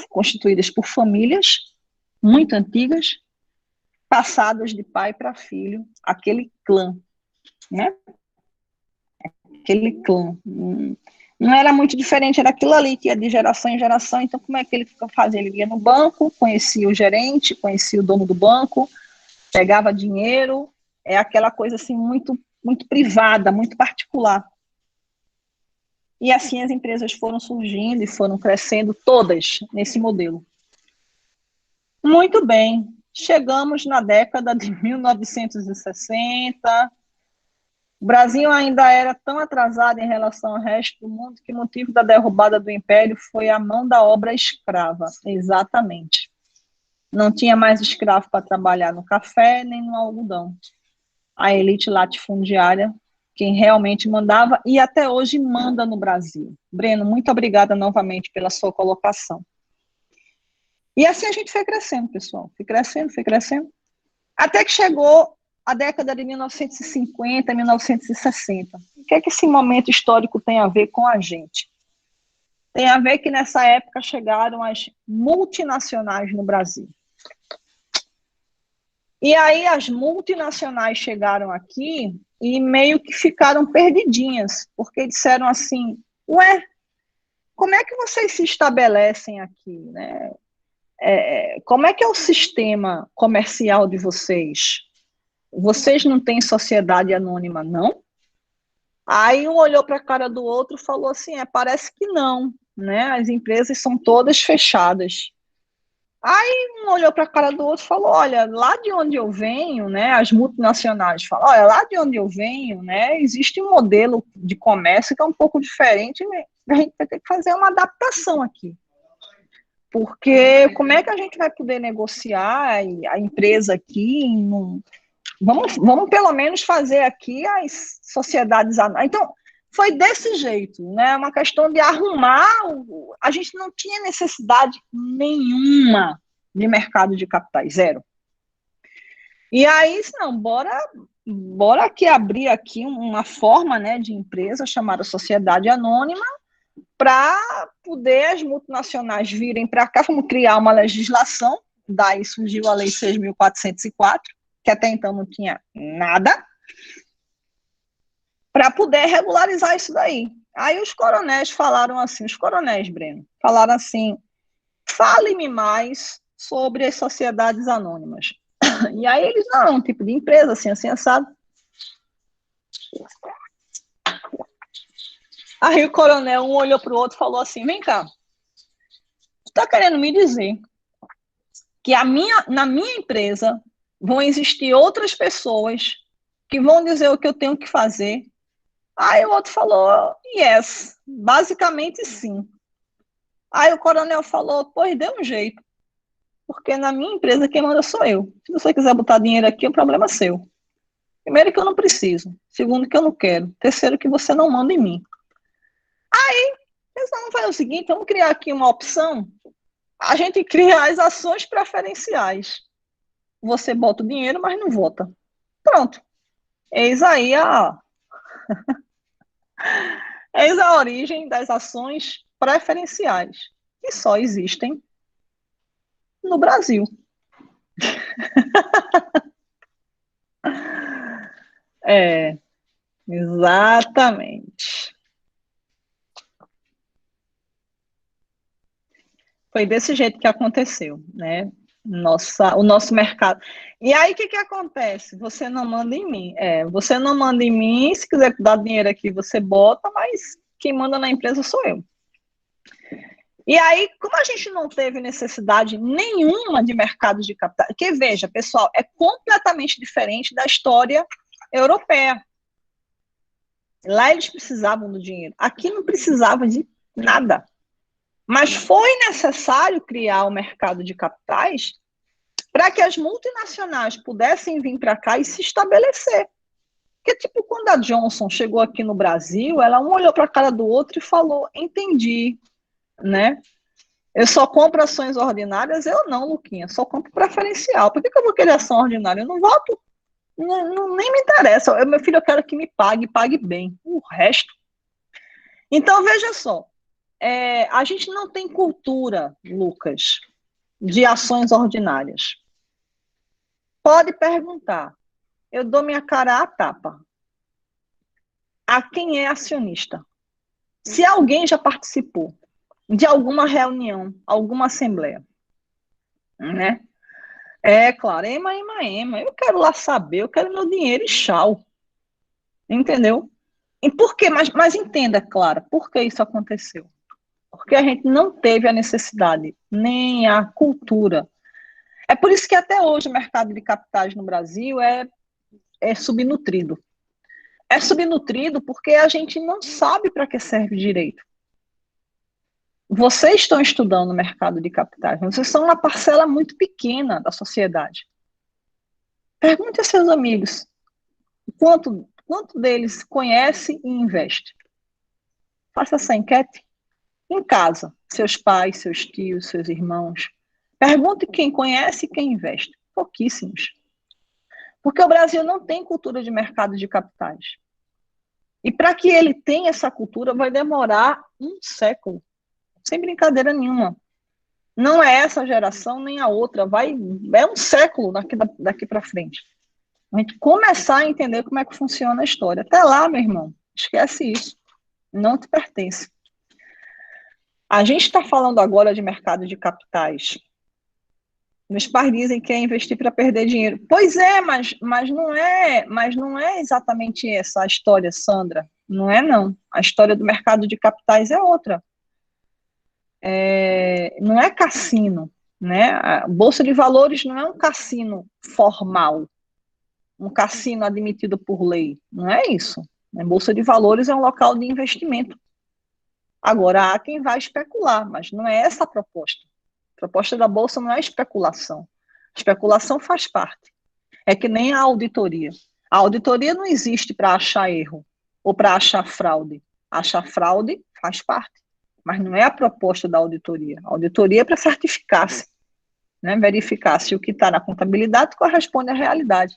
Speaker 1: constituídas por famílias muito antigas, passadas de pai para filho, aquele clã, né? Aquele clã. Não era muito diferente, era aquilo ali que ia de geração em geração. Então, como é que ele fazia? Ele ia no banco, conhecia o gerente, conhecia o dono do banco, pegava dinheiro, aquela coisa assim muito, muito privada, muito particular. E assim as empresas foram surgindo e foram crescendo todas nesse modelo. Muito bem, chegamos na década de 1960. O Brasil ainda era tão atrasado em relação ao resto do mundo que o motivo da derrubada do Império foi a mão da obra escrava. Exatamente. Não tinha mais escravo para trabalhar no café nem no algodão. A elite latifundiária, quem realmente mandava e até hoje manda no Brasil. Breno, muito obrigada novamente pela sua colocação. E assim a gente foi crescendo, pessoal. Foi crescendo. Até que chegou a década de 1950, 1960. O que é que esse momento histórico tem a ver com a gente? Tem a ver que nessa época chegaram as multinacionais no Brasil. E aí as multinacionais chegaram aqui e meio que ficaram perdidinhas, porque disseram assim, ué, como é que vocês se estabelecem aqui, né? Como é que é o sistema comercial de vocês? Vocês não têm sociedade anônima, não? Aí um olhou para a cara do outro e falou assim, parece que não, né? As empresas são todas fechadas. Aí um olhou para a cara do outro e falou, olha, lá de onde eu venho, né, as multinacionais falam, olha, lá de onde eu venho, né, existe um modelo de comércio que é um pouco diferente, né? A gente vai ter que fazer uma adaptação aqui. Porque como é que a gente vai poder negociar a empresa aqui? Vamos pelo menos fazer aqui as sociedades. Então, foi desse jeito, né? Uma questão de arrumar. A gente não tinha necessidade nenhuma de mercado de capitais, zero. E aí, não, bora aqui abrir aqui uma forma, né, de empresa chamada sociedade anônima, para poder as multinacionais virem para cá, vamos criar uma legislação, daí surgiu a Lei 6.404, que até então não tinha nada, para poder regularizar isso daí. Aí os coronéis falaram assim, Breno, falaram assim, fale-me mais sobre as sociedades anônimas. E aí eles, não, um tipo de empresa, assim, assado. Aí o coronel, um olhou para o outro e falou assim, vem cá, tu tá querendo me dizer que na minha empresa vão existir outras pessoas que vão dizer o que eu tenho que fazer? Aí o outro falou, yes, basicamente sim. Aí o coronel falou, pois dê um jeito, porque na minha empresa quem manda sou eu. Se você quiser botar dinheiro aqui, o problema é seu. Primeiro que eu não preciso, segundo que eu não quero, terceiro que você não manda em mim. Aí, eles vamos fazer o seguinte, vamos criar aqui uma opção, a gente cria as ações preferenciais. Você bota o dinheiro, mas não vota. Pronto. Eis aí eis a origem das ações preferenciais, que só existem no Brasil. Exatamente. Foi desse jeito que aconteceu, né? O nosso mercado. E aí, o que acontece? Você não manda em mim. Você não manda em mim, se quiser dar dinheiro aqui, você bota, mas quem manda na empresa sou eu. E aí, como a gente não teve necessidade nenhuma de mercado de capitais, porque veja, pessoal, é completamente diferente da história europeia. Lá eles precisavam do dinheiro, aqui não precisava de nada. Mas foi necessário criar o mercado de capitais para que as multinacionais pudessem vir para cá e se estabelecer. Porque, tipo, quando a Johnson chegou aqui no Brasil, ela um olhou para a cara do outro e falou, entendi, né? Eu só compro ações ordinárias? Eu não, Luquinha, só compro preferencial. Por que eu vou querer ação ordinária? Eu não voto, nem me interessa. Meu filho, eu quero que me pague bem. O resto. Então, veja só, a gente não tem cultura, Lucas, de ações ordinárias. Pode perguntar, eu dou minha cara à tapa. A quem é acionista? Se alguém já participou de alguma reunião, alguma assembleia, né? Claro, ema, eu quero lá saber, eu quero meu dinheiro e tchau. Entendeu? E por quê? Mas entenda, Clara, por que isso aconteceu? Porque a gente não teve a necessidade, nem a cultura. É por isso que até hoje o mercado de capitais no Brasil é subnutrido. É subnutrido porque a gente não sabe para que serve direito. Vocês estão estudando o mercado de capitais, vocês são uma parcela muito pequena da sociedade. Pergunte a seus amigos quanto deles conhece e investe. Faça essa enquete em casa, seus pais, seus tios, seus irmãos. Pergunte quem conhece e quem investe. Pouquíssimos. Porque o Brasil não tem cultura de mercado de capitais. E para que ele tenha essa cultura, vai demorar um século. Sem brincadeira nenhuma. Não é essa geração nem a outra. É um século daqui para frente. A gente começar a entender como é que funciona a história. Até lá, meu irmão, esquece isso. Não te pertence. A gente está falando agora de mercado de capitais. Meus pais dizem que é investir para perder dinheiro. Pois é, mas não é exatamente essa a história, Sandra. Não é, não. A história do mercado de capitais é outra. Não é cassino, né? A Bolsa de Valores não é um cassino formal, um cassino admitido por lei. Não é isso. A Bolsa de Valores é um local de investimento. Agora, há quem vai especular, mas não é essa a proposta. A proposta da Bolsa não é especulação. A especulação faz parte. É que nem a auditoria. A auditoria não existe para achar erro ou para achar fraude. Achar fraude faz parte, mas não é a proposta da auditoria. A auditoria é para certificar-se, né? Verificar se o que está na contabilidade corresponde à realidade.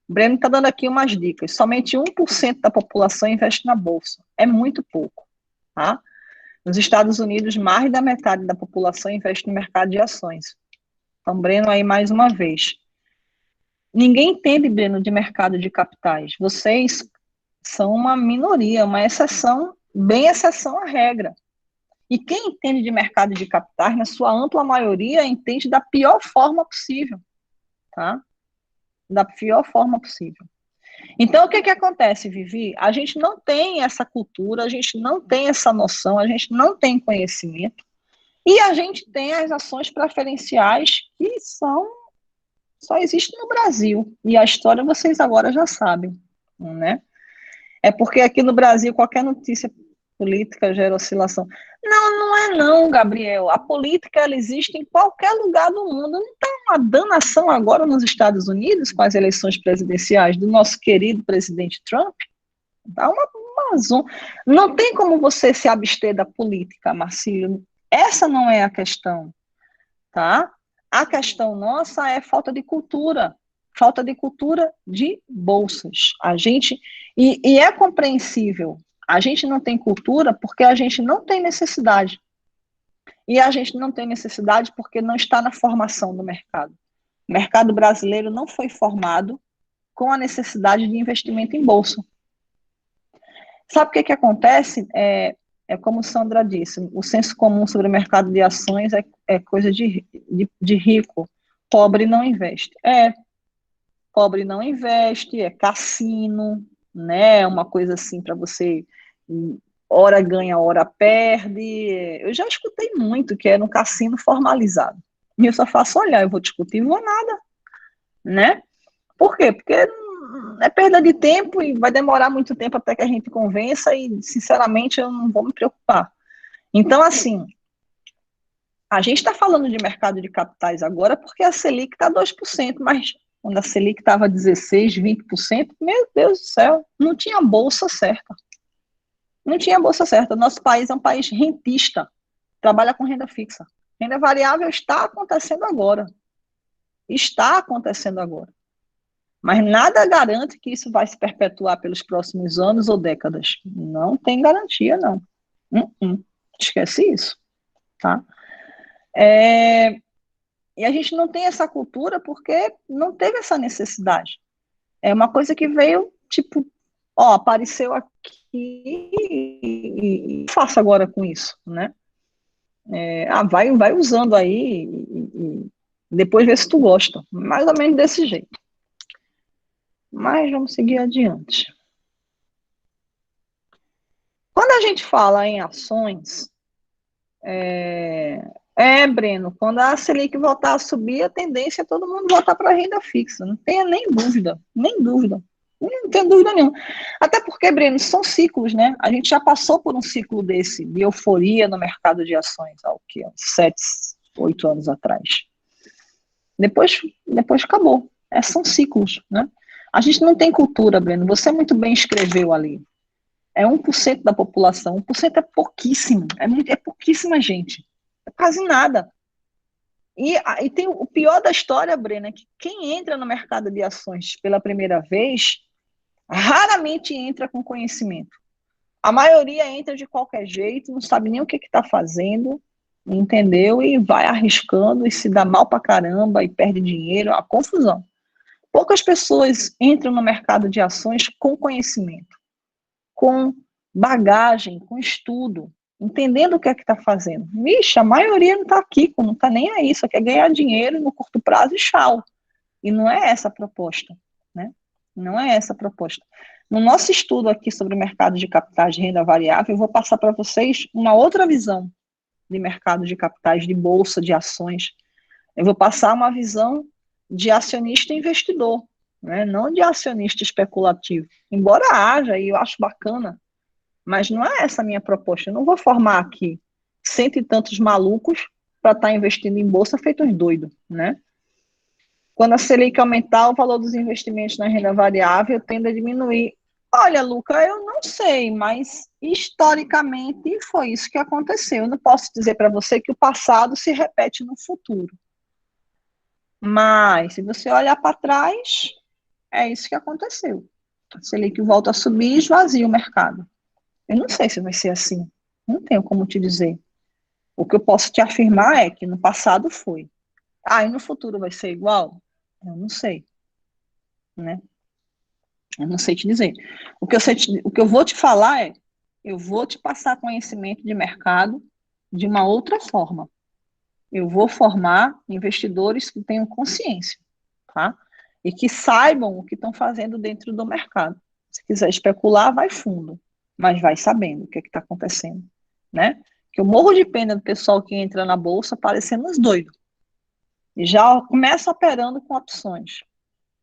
Speaker 1: O Breno está dando aqui umas dicas. Somente 1% da população investe na Bolsa. É muito pouco, tá? Nos Estados Unidos, mais da metade da população investe no mercado de ações. Então, Breno, aí mais uma vez. Ninguém entende, Breno, de mercado de capitais. Vocês são uma minoria, uma exceção, bem exceção à regra. E quem entende de mercado de capitais, na sua ampla maioria, entende da pior forma possível, tá? Da pior forma possível. Então, o que acontece, Vivi? A gente não tem essa cultura, a gente não tem essa noção, a gente não tem conhecimento, e a gente tem as ações preferenciais que só existem no Brasil. E a história vocês agora já sabem, né? É porque aqui no Brasil, qualquer notícia política gera oscilação. Não, não é não, Gabriel. A política, ela existe em qualquer lugar do mundo. Não está uma danação agora nos Estados Unidos com as eleições presidenciais do nosso querido presidente Trump? Dá uma zona. Não tem como você se abster da política, Marcílio. Essa não é a questão, tá? A questão nossa é falta de cultura de bolsas. A gente, e é compreensível, a gente não tem cultura porque a gente não tem necessidade. E a gente não tem necessidade porque não está na formação do mercado. O mercado brasileiro não foi formado com a necessidade de investimento em bolsa. Sabe o que acontece? É como Sandra disse, o senso comum sobre o mercado de ações é coisa de rico. Pobre não investe. Pobre não investe, é cassino, né? Uma coisa assim para você, hora ganha, hora perde. Eu já escutei muito que é no cassino formalizado. E eu só faço olhar, eu vou discutir, vou nada, né? Por quê? Porque é perda de tempo e vai demorar muito tempo até que a gente convença e, sinceramente, eu não vou me preocupar. Então, assim, a gente está falando de mercado de capitais agora porque a Selic está 2%, mas quando a Selic estava 16%, 20%, meu Deus do céu, não tinha bolsa certa. Não tinha bolsa certa. Nosso país é um país rentista, trabalha com renda fixa. Renda variável está acontecendo agora. Está acontecendo agora. Mas nada garante que isso vai se perpetuar pelos próximos anos ou décadas. Não tem garantia, não. Esquece isso, tá? E a gente não tem essa cultura porque não teve essa necessidade. É uma coisa que veio, tipo, apareceu aqui e faça agora com isso, né? Vai usando aí e depois vê se tu gosta. Mais ou menos desse jeito. Mas vamos seguir adiante. Quando a gente fala em ações, Breno, quando a Selic voltar a subir, a tendência é todo mundo voltar para a renda fixa. Não tenha nem dúvida, nem dúvida. Não tenho dúvida nenhuma. Até porque, Breno, são ciclos, né? A gente já passou por um ciclo desse, de euforia no mercado de ações, há o quê? 7, 8 anos atrás. Depois acabou. São ciclos, né? A gente não tem cultura, Breno. Você muito bem escreveu ali. É 1% da população. 1% é pouquíssimo. É pouquíssima gente. É quase nada. E tem o pior da história, Breno, é que quem entra no mercado de ações pela primeira vez, raramente entra com conhecimento. A maioria entra de qualquer jeito, não sabe nem o que está fazendo, entendeu? E vai arriscando e se dá mal pra caramba e perde dinheiro, a confusão. Poucas pessoas entram no mercado de ações com conhecimento, com bagagem, com estudo, entendendo o que é que está fazendo. Vixe, a maioria não está aqui, não está nem aí, só quer ganhar dinheiro no curto prazo e tchau. E não é essa a proposta, né? Não é essa a proposta. No nosso estudo aqui sobre o mercado de capitais de renda variável, eu vou passar para vocês uma outra visão de mercado de capitais, de bolsa, de ações. Eu vou passar uma visão de acionista e investidor, né? Não de acionista especulativo. Embora haja, e eu acho bacana, mas não é essa a minha proposta. Eu não vou formar aqui cento e tantos malucos para estar investindo em bolsa feitos doidos, né? Quando a Selic aumentar, o valor dos investimentos na renda variável tende a diminuir. Olha, Luca, eu não sei, mas historicamente foi isso que aconteceu. Eu não posso dizer para você que o passado se repete no futuro. Mas, se você olhar para trás, é isso que aconteceu. A Selic volta a subir e esvazia o mercado. Eu não sei se vai ser assim. Não tenho como te dizer. O que eu posso te afirmar é que no passado foi. E no futuro vai ser igual? Eu não sei, né? Eu não sei te dizer. O que eu vou te falar é, eu vou te passar conhecimento de mercado de uma outra forma. Eu vou formar investidores que tenham consciência, tá? E que saibam o que estão fazendo dentro do mercado. Se quiser especular, vai fundo, mas vai sabendo o que está acontecendo, né? Que eu morro de pena do pessoal que entra na bolsa parecendo uns doidos. E já começa operando com opções.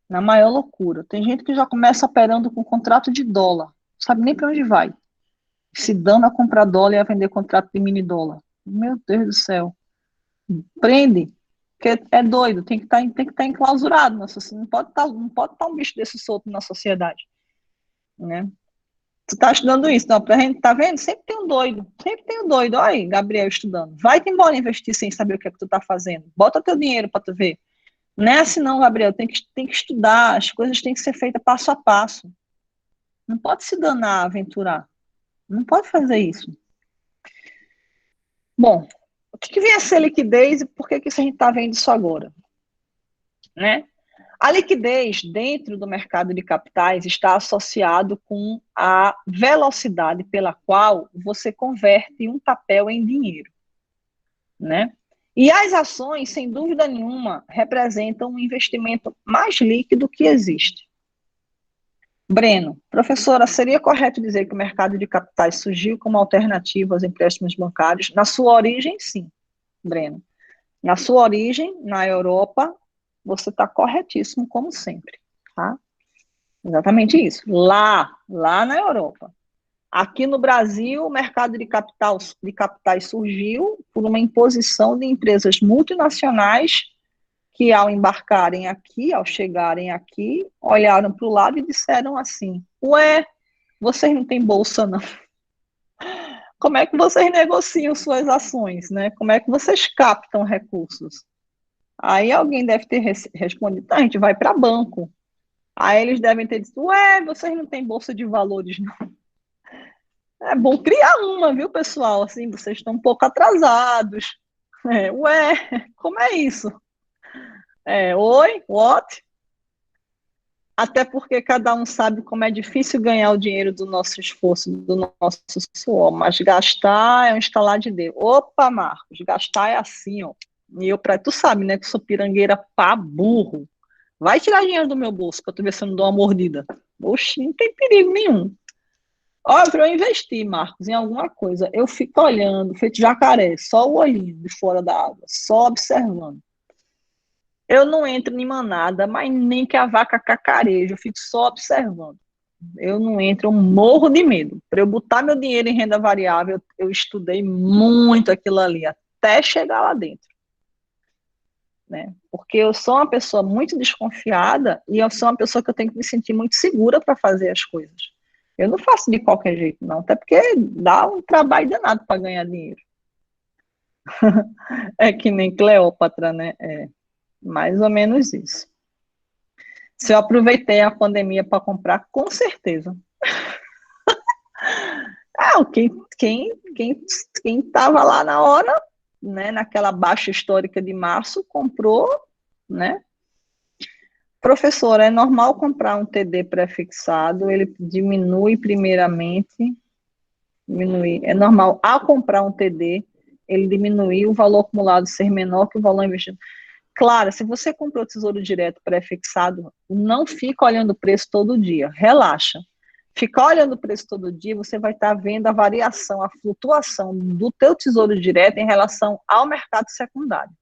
Speaker 1: Na maior loucura. Tem gente que já começa operando com contrato de dólar. Não sabe nem para onde vai. Se dando a comprar dólar e a vender contrato de mini dólar. Meu Deus do céu. Prende. Porque é doido. Tem que estar enclausurado. Não pode estar um bicho desse solto na sociedade. Né? Tu tá estudando isso. Não, pra gente, tá vendo? Sempre tem um doido. Sempre tem um doido. Olha aí, Gabriel estudando. Vai-te embora investir sem saber o que é que tu tá fazendo. Bota teu dinheiro para tu ver. Não é assim não, Gabriel, tem que estudar, as coisas têm que ser feitas passo a passo. Não pode se danar, aventurar. Não pode fazer isso. Bom, o que vem a ser liquidez e por que isso a gente está vendo isso agora? Né? A liquidez dentro do mercado de capitais está associado com a velocidade pela qual você converte um papel em dinheiro. Né? E as ações, sem dúvida nenhuma, representam um investimento mais líquido que existe. Breno, professora, seria correto dizer que o mercado de capitais surgiu como alternativa aos empréstimos bancários? Na sua origem, sim, Breno. Na sua origem, na Europa, você está corretíssimo, como sempre. Tá? Exatamente isso. Lá na Europa. Aqui no Brasil, o mercado de capitais surgiu por uma imposição de empresas multinacionais que, ao embarcarem aqui, ao chegarem aqui, olharam para o lado e disseram assim: ué, vocês não têm bolsa, não. Como é que vocês negociam suas ações, né? Como é que vocês captam recursos? Aí alguém deve ter respondido: a gente vai para banco. Aí eles devem ter dito: ué, vocês não têm bolsa de valores, não. É bom criar uma, viu, pessoal? Assim, vocês estão um pouco atrasados. Ué, como é isso? Oi, what? Até porque cada um sabe como é difícil ganhar o dinheiro do nosso esforço, do nosso suor, mas gastar é um estalar de dedo. Opa, Marcos, gastar é assim, ó. E tu sabe, né, que eu sou pirangueira pra burro. Vai tirar dinheiro do meu bolso pra tu ver se eu não dou uma mordida. Oxi, não tem perigo nenhum. Olha, para eu investir, Marcos, em alguma coisa, eu fico olhando, feito jacaré, só o olhinho de fora da água, só observando. Eu não entro em manada, mas nem que a vaca cacareja, eu fico só observando. Eu não entro, eu morro de medo. Para eu botar meu dinheiro em renda variável, eu estudei muito aquilo ali, até chegar lá dentro. Né? Porque eu sou uma pessoa muito desconfiada e eu sou uma pessoa que eu tenho que me sentir muito segura para fazer as coisas. Eu não faço de qualquer jeito, não, até porque dá um trabalho danado para ganhar dinheiro. É que nem Cleópatra, né? É mais ou menos isso. Se eu aproveitei a pandemia para comprar, com certeza. Ah, quem estava lá na hora, né, naquela baixa histórica de março, comprou, né? Professor, é normal comprar um TD pré-fixado, ele diminui primeiramente, é normal, ao comprar um TD, ele diminuir o valor acumulado ser menor que o valor investido. Claro, se você comprou Tesouro Direto pré-fixado, não fica olhando o preço todo dia, relaxa. Ficar olhando o preço todo dia, você vai estar vendo a variação, a flutuação do teu Tesouro Direto em relação ao mercado secundário.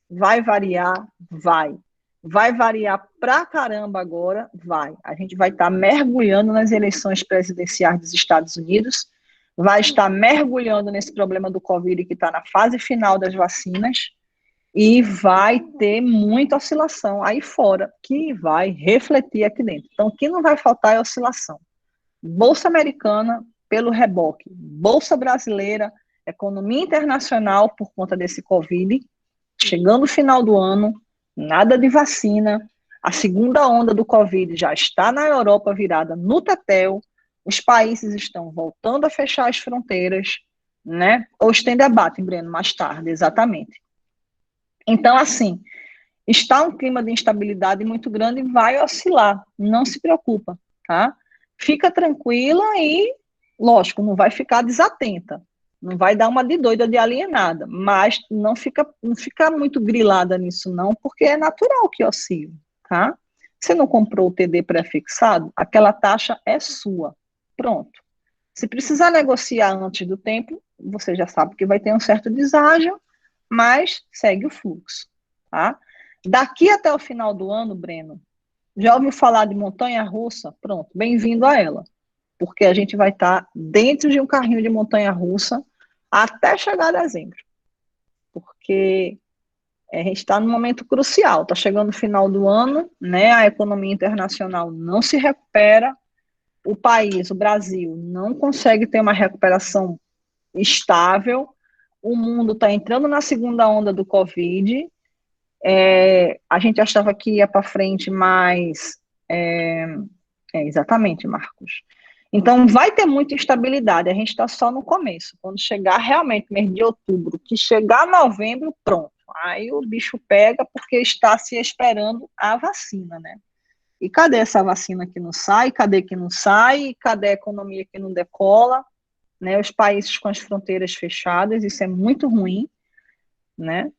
Speaker 1: Vai variar? Vai. Vai variar pra caramba agora? Vai. A gente vai estar mergulhando nas eleições presidenciais dos Estados Unidos, vai estar mergulhando nesse problema do Covid que está na fase final das vacinas, e vai ter muita oscilação aí fora, que vai refletir aqui dentro. Então, o que não vai faltar é oscilação. Bolsa americana, pelo reboque. Bolsa brasileira, economia internacional, por conta desse Covid. Chegando o final do ano, nada de vacina. A segunda onda do Covid já está na Europa virada no tetel. Os países estão voltando a fechar as fronteiras, né? Hoje tem debate, Breno, mais tarde, exatamente. Então, assim, está um clima de instabilidade muito grande e vai oscilar. Não se preocupa, tá? Fica tranquila e, lógico, não vai ficar desatenta. Não vai dar uma de doida, de alienada, mas não fica muito grilada nisso, não, porque é natural que oscile, tá? Você não comprou o TD pré-fixado, aquela taxa é sua. Pronto. Se precisar negociar antes do tempo, você já sabe que vai ter um certo deságio, mas segue o fluxo, tá? Daqui até o final do ano, Breno, já ouviu falar de montanha-russa? Pronto, bem-vindo a ela, porque a gente vai estar dentro de um carrinho de montanha-russa até chegar a dezembro, porque a gente está num momento crucial, está chegando o final do ano, né? A economia internacional não se recupera, o país, o Brasil, não consegue ter uma recuperação estável, o mundo está entrando na segunda onda do Covid, a gente achava que ia para frente, mas exatamente, Marcos. Então vai ter muita instabilidade, a gente está só no começo. Quando chegar realmente mês de outubro, que chegar novembro, pronto. Aí o bicho pega porque está se esperando a vacina, né? E cadê essa vacina que não sai? Cadê que não sai? Cadê a economia que não decola? Né? Os países com as fronteiras fechadas, isso é muito ruim, né?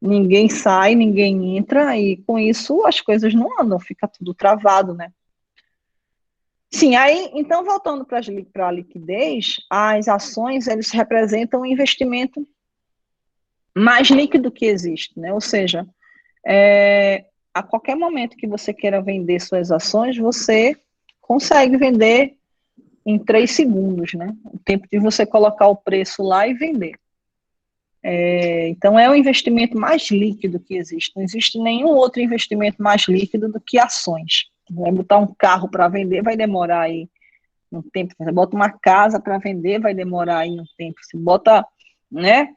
Speaker 1: Ninguém sai, ninguém entra, e com isso as coisas não andam, fica tudo travado, né? Sim, aí, então, voltando para a liquidez, as ações, eles representam um investimento mais líquido que existe, né? Ou seja, a qualquer momento que você queira vender suas ações, você consegue vender em 3 segundos, né? O tempo de você colocar o preço lá e vender. Então, é o investimento mais líquido que existe. Não existe nenhum outro investimento mais líquido do que ações. Vai botar um carro para vender, vai demorar aí um tempo. Você bota uma casa para vender, vai demorar aí um tempo. Você bota, né,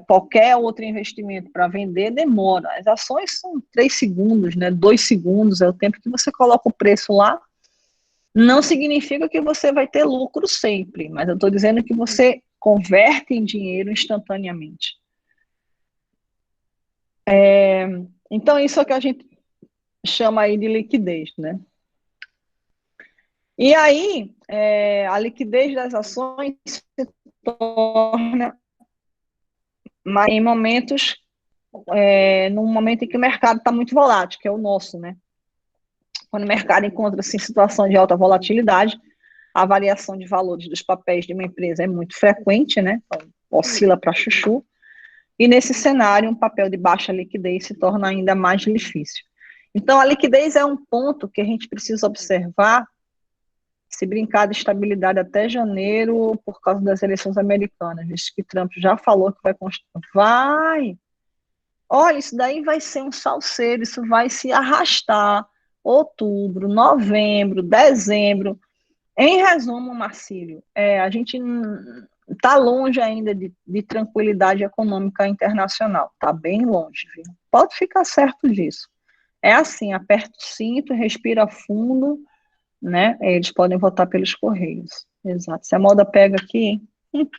Speaker 1: qualquer outro investimento para vender, demora. As ações são 3 segundos, né, 2 segundos, é o tempo que você coloca o preço lá. Não significa que você vai ter lucro sempre, mas eu estou dizendo que você converte em dinheiro instantaneamente. Então, isso é o que a gente chama aí de liquidez, né? E aí, a liquidez das ações se torna em momentos, num momento em que o mercado está muito volátil, que é o nosso, né? Quando o mercado encontra-se em situação de alta volatilidade, a variação de valores dos papéis de uma empresa é muito frequente, né? Então, oscila para chuchu. E nesse cenário, um papel de baixa liquidez se torna ainda mais difícil. Então, a liquidez é um ponto que a gente precisa observar, se brincar de estabilidade até janeiro, por causa das eleições americanas, visto que Trump já falou que vai. Olha, isso daí vai ser um salseiro, isso vai se arrastar. Outubro, novembro, dezembro. Em resumo, Marcílio, a gente está longe ainda de tranquilidade econômica internacional. Está bem longe, viu? Pode ficar certo disso. É assim, aperta o cinto, respira fundo, né? Eles podem votar pelos Correios. Exato. Se a moda pega aqui, hein?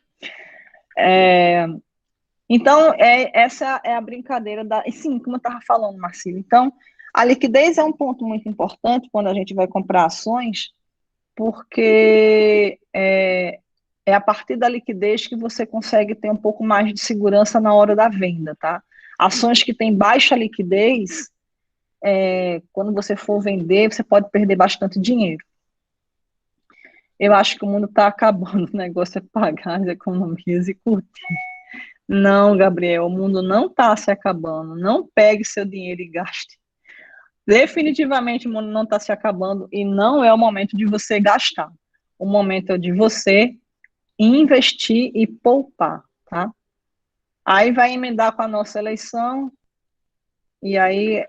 Speaker 1: Então, essa é a brincadeira da... Sim, como eu estava falando, Marcílio. Então, a liquidez é um ponto muito importante quando a gente vai comprar ações, porque é a partir da liquidez que você consegue ter um pouco mais de segurança na hora da venda, tá? Ações que têm baixa liquidez, quando você for vender, você pode perder bastante dinheiro. Eu acho que o mundo está acabando, o negócio é pagar as economias e curtir. Não, Gabriel, o mundo não está se acabando. Não pegue seu dinheiro e gaste. Definitivamente o mundo não está se acabando e não é o momento de você gastar. O momento é de você investir e poupar, tá? Aí vai emendar com a nossa eleição e aí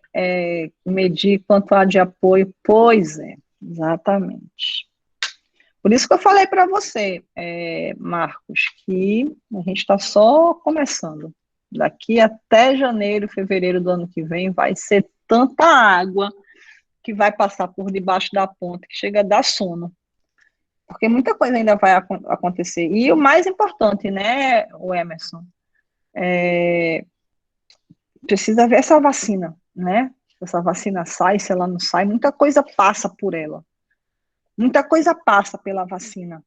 Speaker 1: medir quanto há de apoio. Pois é, exatamente. Por isso que eu falei para você, Marcos, que a gente está só começando. Daqui até janeiro, fevereiro do ano que vem, vai ser tanta água que vai passar por debaixo da ponte que chega a dar sono. Porque muita coisa ainda vai acontecer. E o mais importante, né, o Emerson, precisa ver essa vacina, né? Se essa vacina sai, se ela não sai, muita coisa passa por ela. Muita coisa passa pela vacina.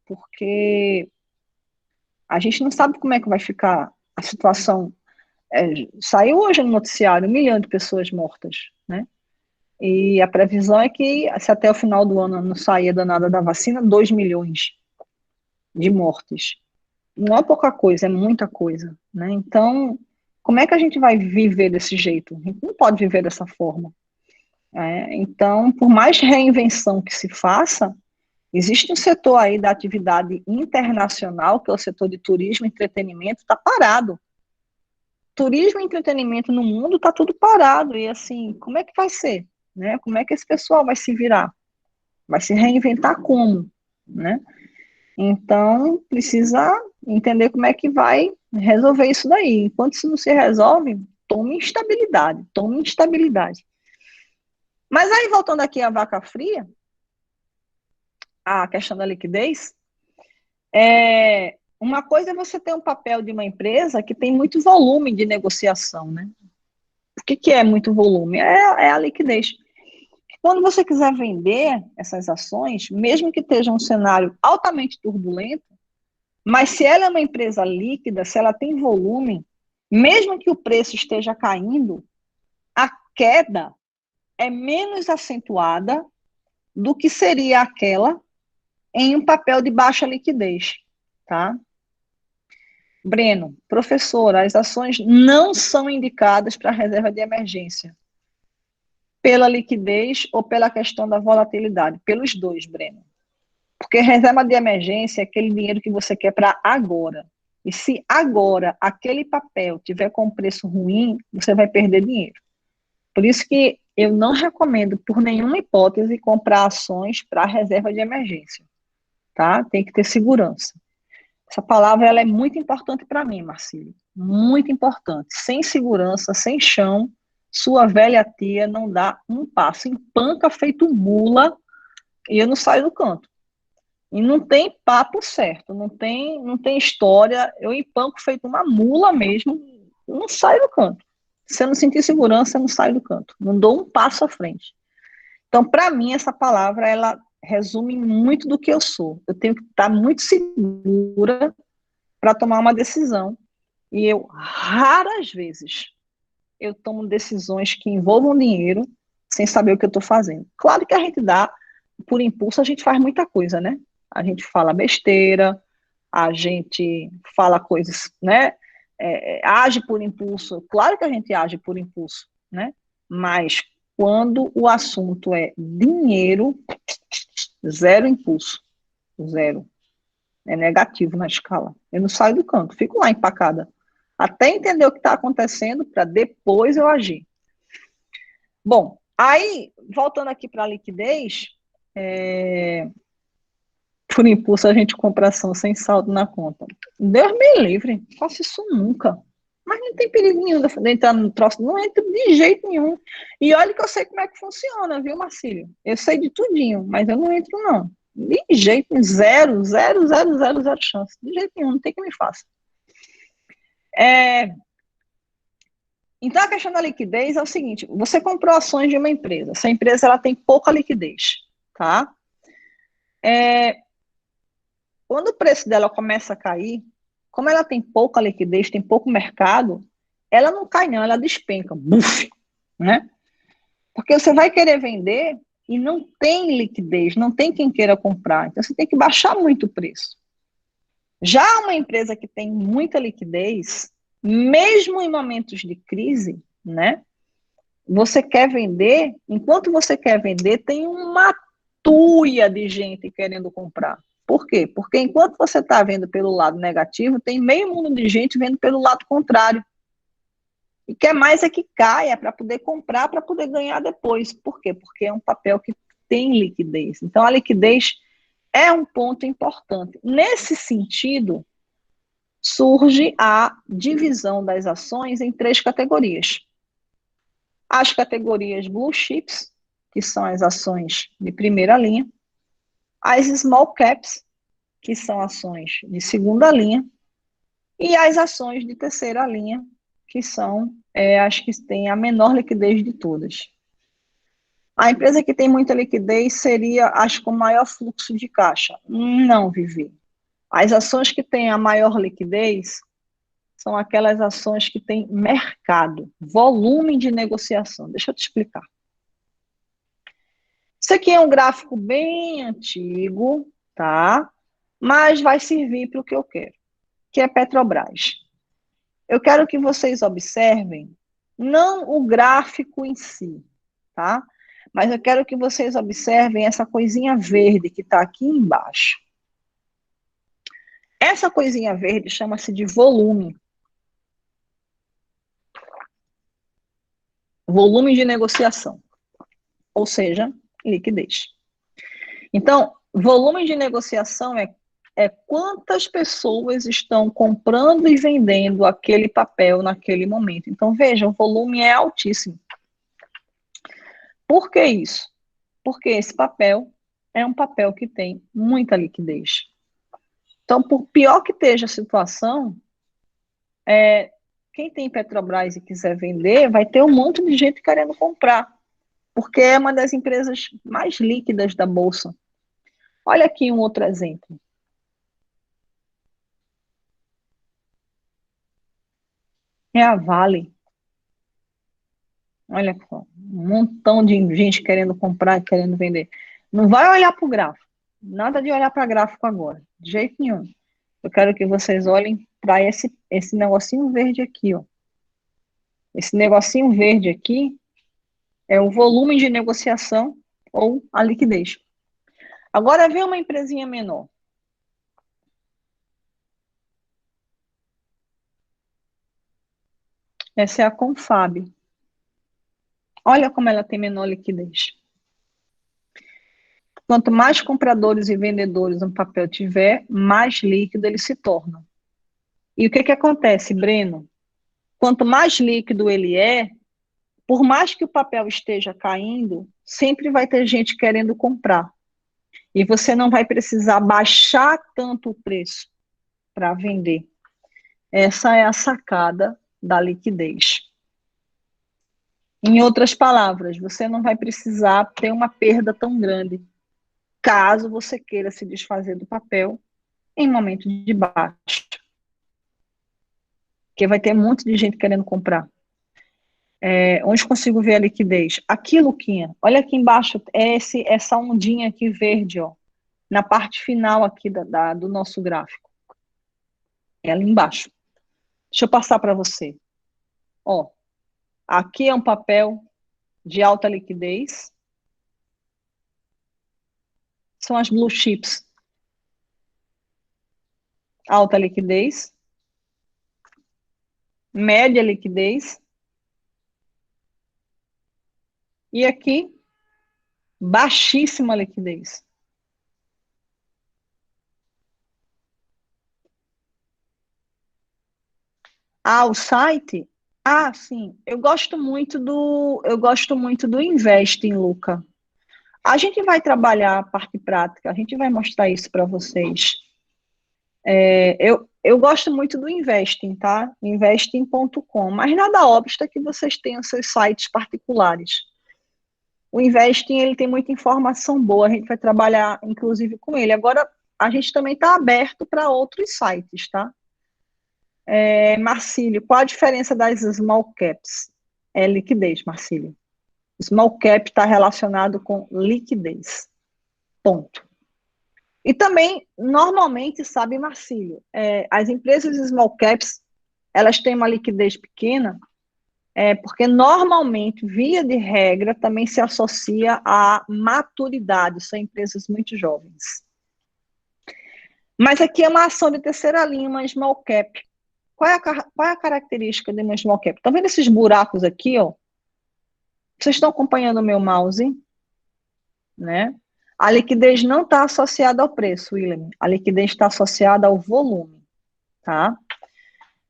Speaker 1: Porque a gente não sabe como é que vai ficar a situação. Saiu hoje no noticiário 1 milhão de pessoas mortas, né? E a previsão é que, se até o final do ano não sair danada da vacina, 2 milhões de mortes. Não é pouca coisa, é muita coisa, né? Então, como é que a gente vai viver desse jeito? A gente não pode viver dessa forma. Então, por mais reinvenção que se faça, existe um setor aí da atividade internacional, que é o setor de turismo e entretenimento, está parado. Turismo e entretenimento no mundo está tudo parado, e assim, como é que vai ser? Né? Como é que esse pessoal vai se virar? Vai se reinventar como? Né? Então, precisa entender como é que vai resolver isso daí. Enquanto isso não se resolve, tome instabilidade, tome instabilidade. Mas aí, voltando aqui à vaca fria, a questão da liquidez, uma coisa é você ter um papel de uma empresa que tem muito volume de negociação, né? O que é muito volume? É a liquidez. Quando você quiser vender essas ações, mesmo que esteja um cenário altamente turbulento, mas se ela é uma empresa líquida, se ela tem volume, mesmo que o preço esteja caindo, a queda é menos acentuada do que seria aquela em um papel de baixa liquidez, tá? Breno, professora, as ações não são indicadas para reserva de emergência, pela liquidez ou pela questão da volatilidade, pelos dois, Breno. Porque reserva de emergência é aquele dinheiro que você quer para agora. E se agora aquele papel tiver com preço ruim, você vai perder dinheiro. Por isso que eu não recomendo, por nenhuma hipótese, comprar ações para reserva de emergência. Tá? Tem que ter segurança. Essa palavra ela é muito importante para mim, Marcílio. Muito importante. Sem segurança, sem chão, sua velha tia não dá um passo. Empanca feito mula e eu não saio do canto. E não tem papo certo, não tem história. Eu empanco feito uma mula mesmo, não saio do canto. Se eu não sentir segurança, eu não saio do canto. Não dou um passo à frente. Então, para mim, essa palavra, ela resume muito do que eu sou. Eu tenho que estar muito segura para tomar uma decisão. E eu, raras vezes, eu tomo decisões que envolvam dinheiro sem saber o que eu estou fazendo. Claro que a gente dá por impulso, a gente faz muita coisa, né? A gente fala besteira, a gente fala coisas, né? Age por impulso. Claro que a gente age por impulso, né? Mas quando o assunto é dinheiro, zero impulso, zero. É negativo na escala. Eu não saio do canto, fico lá empacada. Até entender o que está acontecendo, para depois eu agir. Bom, aí, voltando aqui para a liquidez, por impulso a gente compra ação sem saldo na conta. Deus me livre, faço isso nunca. Mas não tem perigo nenhum de entrar no troço, não entro de jeito nenhum. E olha que eu sei como é que funciona, viu, Marcílio? Eu sei de tudinho, mas eu não entro, não. De jeito nenhum, zero, zero, zero, zero, zero chance. De jeito nenhum, não tem que me faça. Então, a questão da liquidez é o seguinte, você comprou ações de uma empresa, essa empresa ela tem pouca liquidez, tá? Quando o preço dela começa a cair, como ela tem pouca liquidez, tem pouco mercado, ela não cai não, ela despenca, buf, né? Porque você vai querer vender e não tem liquidez, não tem quem queira comprar, então você tem que baixar muito o preço. Já uma empresa que tem muita liquidez, mesmo em momentos de crise, né? Você quer vender, enquanto você quer vender, tem uma tuia de gente querendo comprar. Por quê? Porque enquanto você está vendo pelo lado negativo, tem meio mundo de gente vendo pelo lado contrário. E quer mais é que caia para poder comprar, para poder ganhar depois. Por quê? Porque é um papel que tem liquidez. Então, a liquidez é um ponto importante. Nesse sentido, surge a divisão das ações em 3 categorias. As categorias Blue Chips, que são as ações de primeira linha, as Small Caps, que são ações de segunda linha, e as ações de terceira linha, que são as que têm a menor liquidez de todas. A empresa que tem muita liquidez seria as com maior fluxo de caixa. Não, Vivi. As ações que têm a maior liquidez são aquelas ações que têm mercado, volume de negociação. Deixa eu te explicar. Isso aqui é um gráfico bem antigo, tá? Mas vai servir para o que eu quero, que é Petrobras. Eu quero que vocês observem, não o gráfico em si, tá? Mas eu quero que vocês observem essa coisinha verde que está aqui embaixo. Essa coisinha verde chama-se de volume. Volume de negociação, ou seja, liquidez. Então, volume de negociação é quantas pessoas estão comprando e vendendo aquele papel naquele momento. Então, veja, o volume é altíssimo. Por que isso? Porque esse papel é um papel que tem muita liquidez. Então, por pior que esteja a situação, quem tem Petrobras e quiser vender, vai ter um monte de gente querendo comprar, porque é uma das empresas mais líquidas da Bolsa. Olha aqui um outro exemplo. É a Vale. Olha só, um montão de gente querendo comprar e querendo vender. Não vai olhar para o gráfico. Nada de olhar para gráfico agora, de jeito nenhum. Eu quero que vocês olhem para esse negocinho verde aqui, ó. Esse negocinho verde aqui é o volume de negociação ou a liquidez. Agora vem uma empresinha menor. Essa é a Confab. Olha como ela tem menor liquidez. Quanto mais compradores e vendedores um papel tiver, mais líquido ele se torna. E o que acontece, Breno? Quanto mais líquido ele é, por mais que o papel esteja caindo, sempre vai ter gente querendo comprar. E você não vai precisar baixar tanto o preço para vender. Essa é a sacada da liquidez. Em outras palavras, você não vai precisar ter uma perda tão grande, caso você queira se desfazer do papel em momento de baixa. Porque vai ter um monte de gente querendo comprar. Onde consigo ver a liquidez? Aqui, Luquinha, olha aqui embaixo, essa ondinha aqui verde, ó, na parte final aqui do nosso gráfico. É ali embaixo. Deixa eu passar para você. Ó, aqui é um papel de alta liquidez. São as blue chips. Alta liquidez. Média liquidez. E aqui, baixíssima liquidez. O site? Sim. Eu gosto muito do Investing, Luca. A gente vai trabalhar a parte prática, a gente vai mostrar isso para vocês. Eu gosto muito do Investing, tá? Investing.com, mas nada obsta que vocês tenham seus sites particulares. O Investing, ele tem muita informação boa, a gente vai trabalhar, inclusive, com ele. Agora, a gente também está aberto para outros sites, tá? Marcílio, qual a diferença das small caps? É liquidez, Marcílio. Small cap está relacionado com liquidez. Ponto. E também, normalmente, sabe, Marcílio, as empresas small caps, elas têm uma liquidez pequena, porque normalmente, via de regra, também se associa à maturidade, são empresas muito jovens. Mas aqui é uma ação de terceira linha, uma small cap. Qual é a característica de uma small cap? Estão vendo esses buracos aqui, ó? Vocês estão acompanhando o meu mouse, né? A liquidez não está associada ao preço, William. A liquidez está associada ao volume, tá?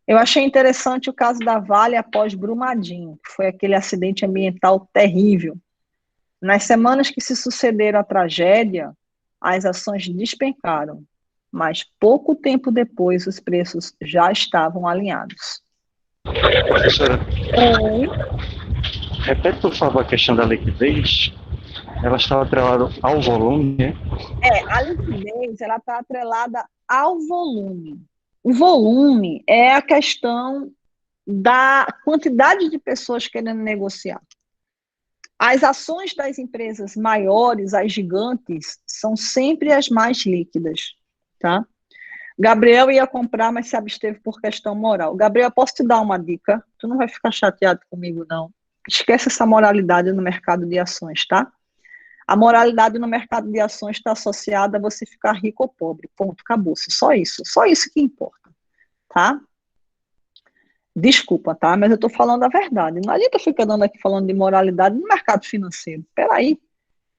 Speaker 1: Eu achei interessante o caso da Vale após Brumadinho, que foi aquele acidente ambiental terrível. Nas semanas que se sucederam à tragédia, as ações despencaram, mas pouco tempo depois os preços já estavam alinhados.
Speaker 2: Professora, repete, por favor, a questão da liquidez. Ela está atrelada ao volume, né?
Speaker 1: A liquidez, ela está atrelada ao volume. O volume é a questão da quantidade de pessoas querendo negociar. As ações das empresas maiores, as gigantes, são sempre as mais líquidas, tá? Gabriel ia comprar, mas se absteve por questão moral. Gabriel, posso te dar uma dica? Tu não vai ficar chateado comigo, não. Esquece essa moralidade no mercado de ações, tá? A moralidade no mercado de ações está associada a você ficar rico ou pobre. Ponto, acabou-se. Só isso que importa, tá? Desculpa, tá? Mas eu estou falando a verdade. Não adianta ficar dando aqui falando de moralidade no mercado financeiro. Peraí.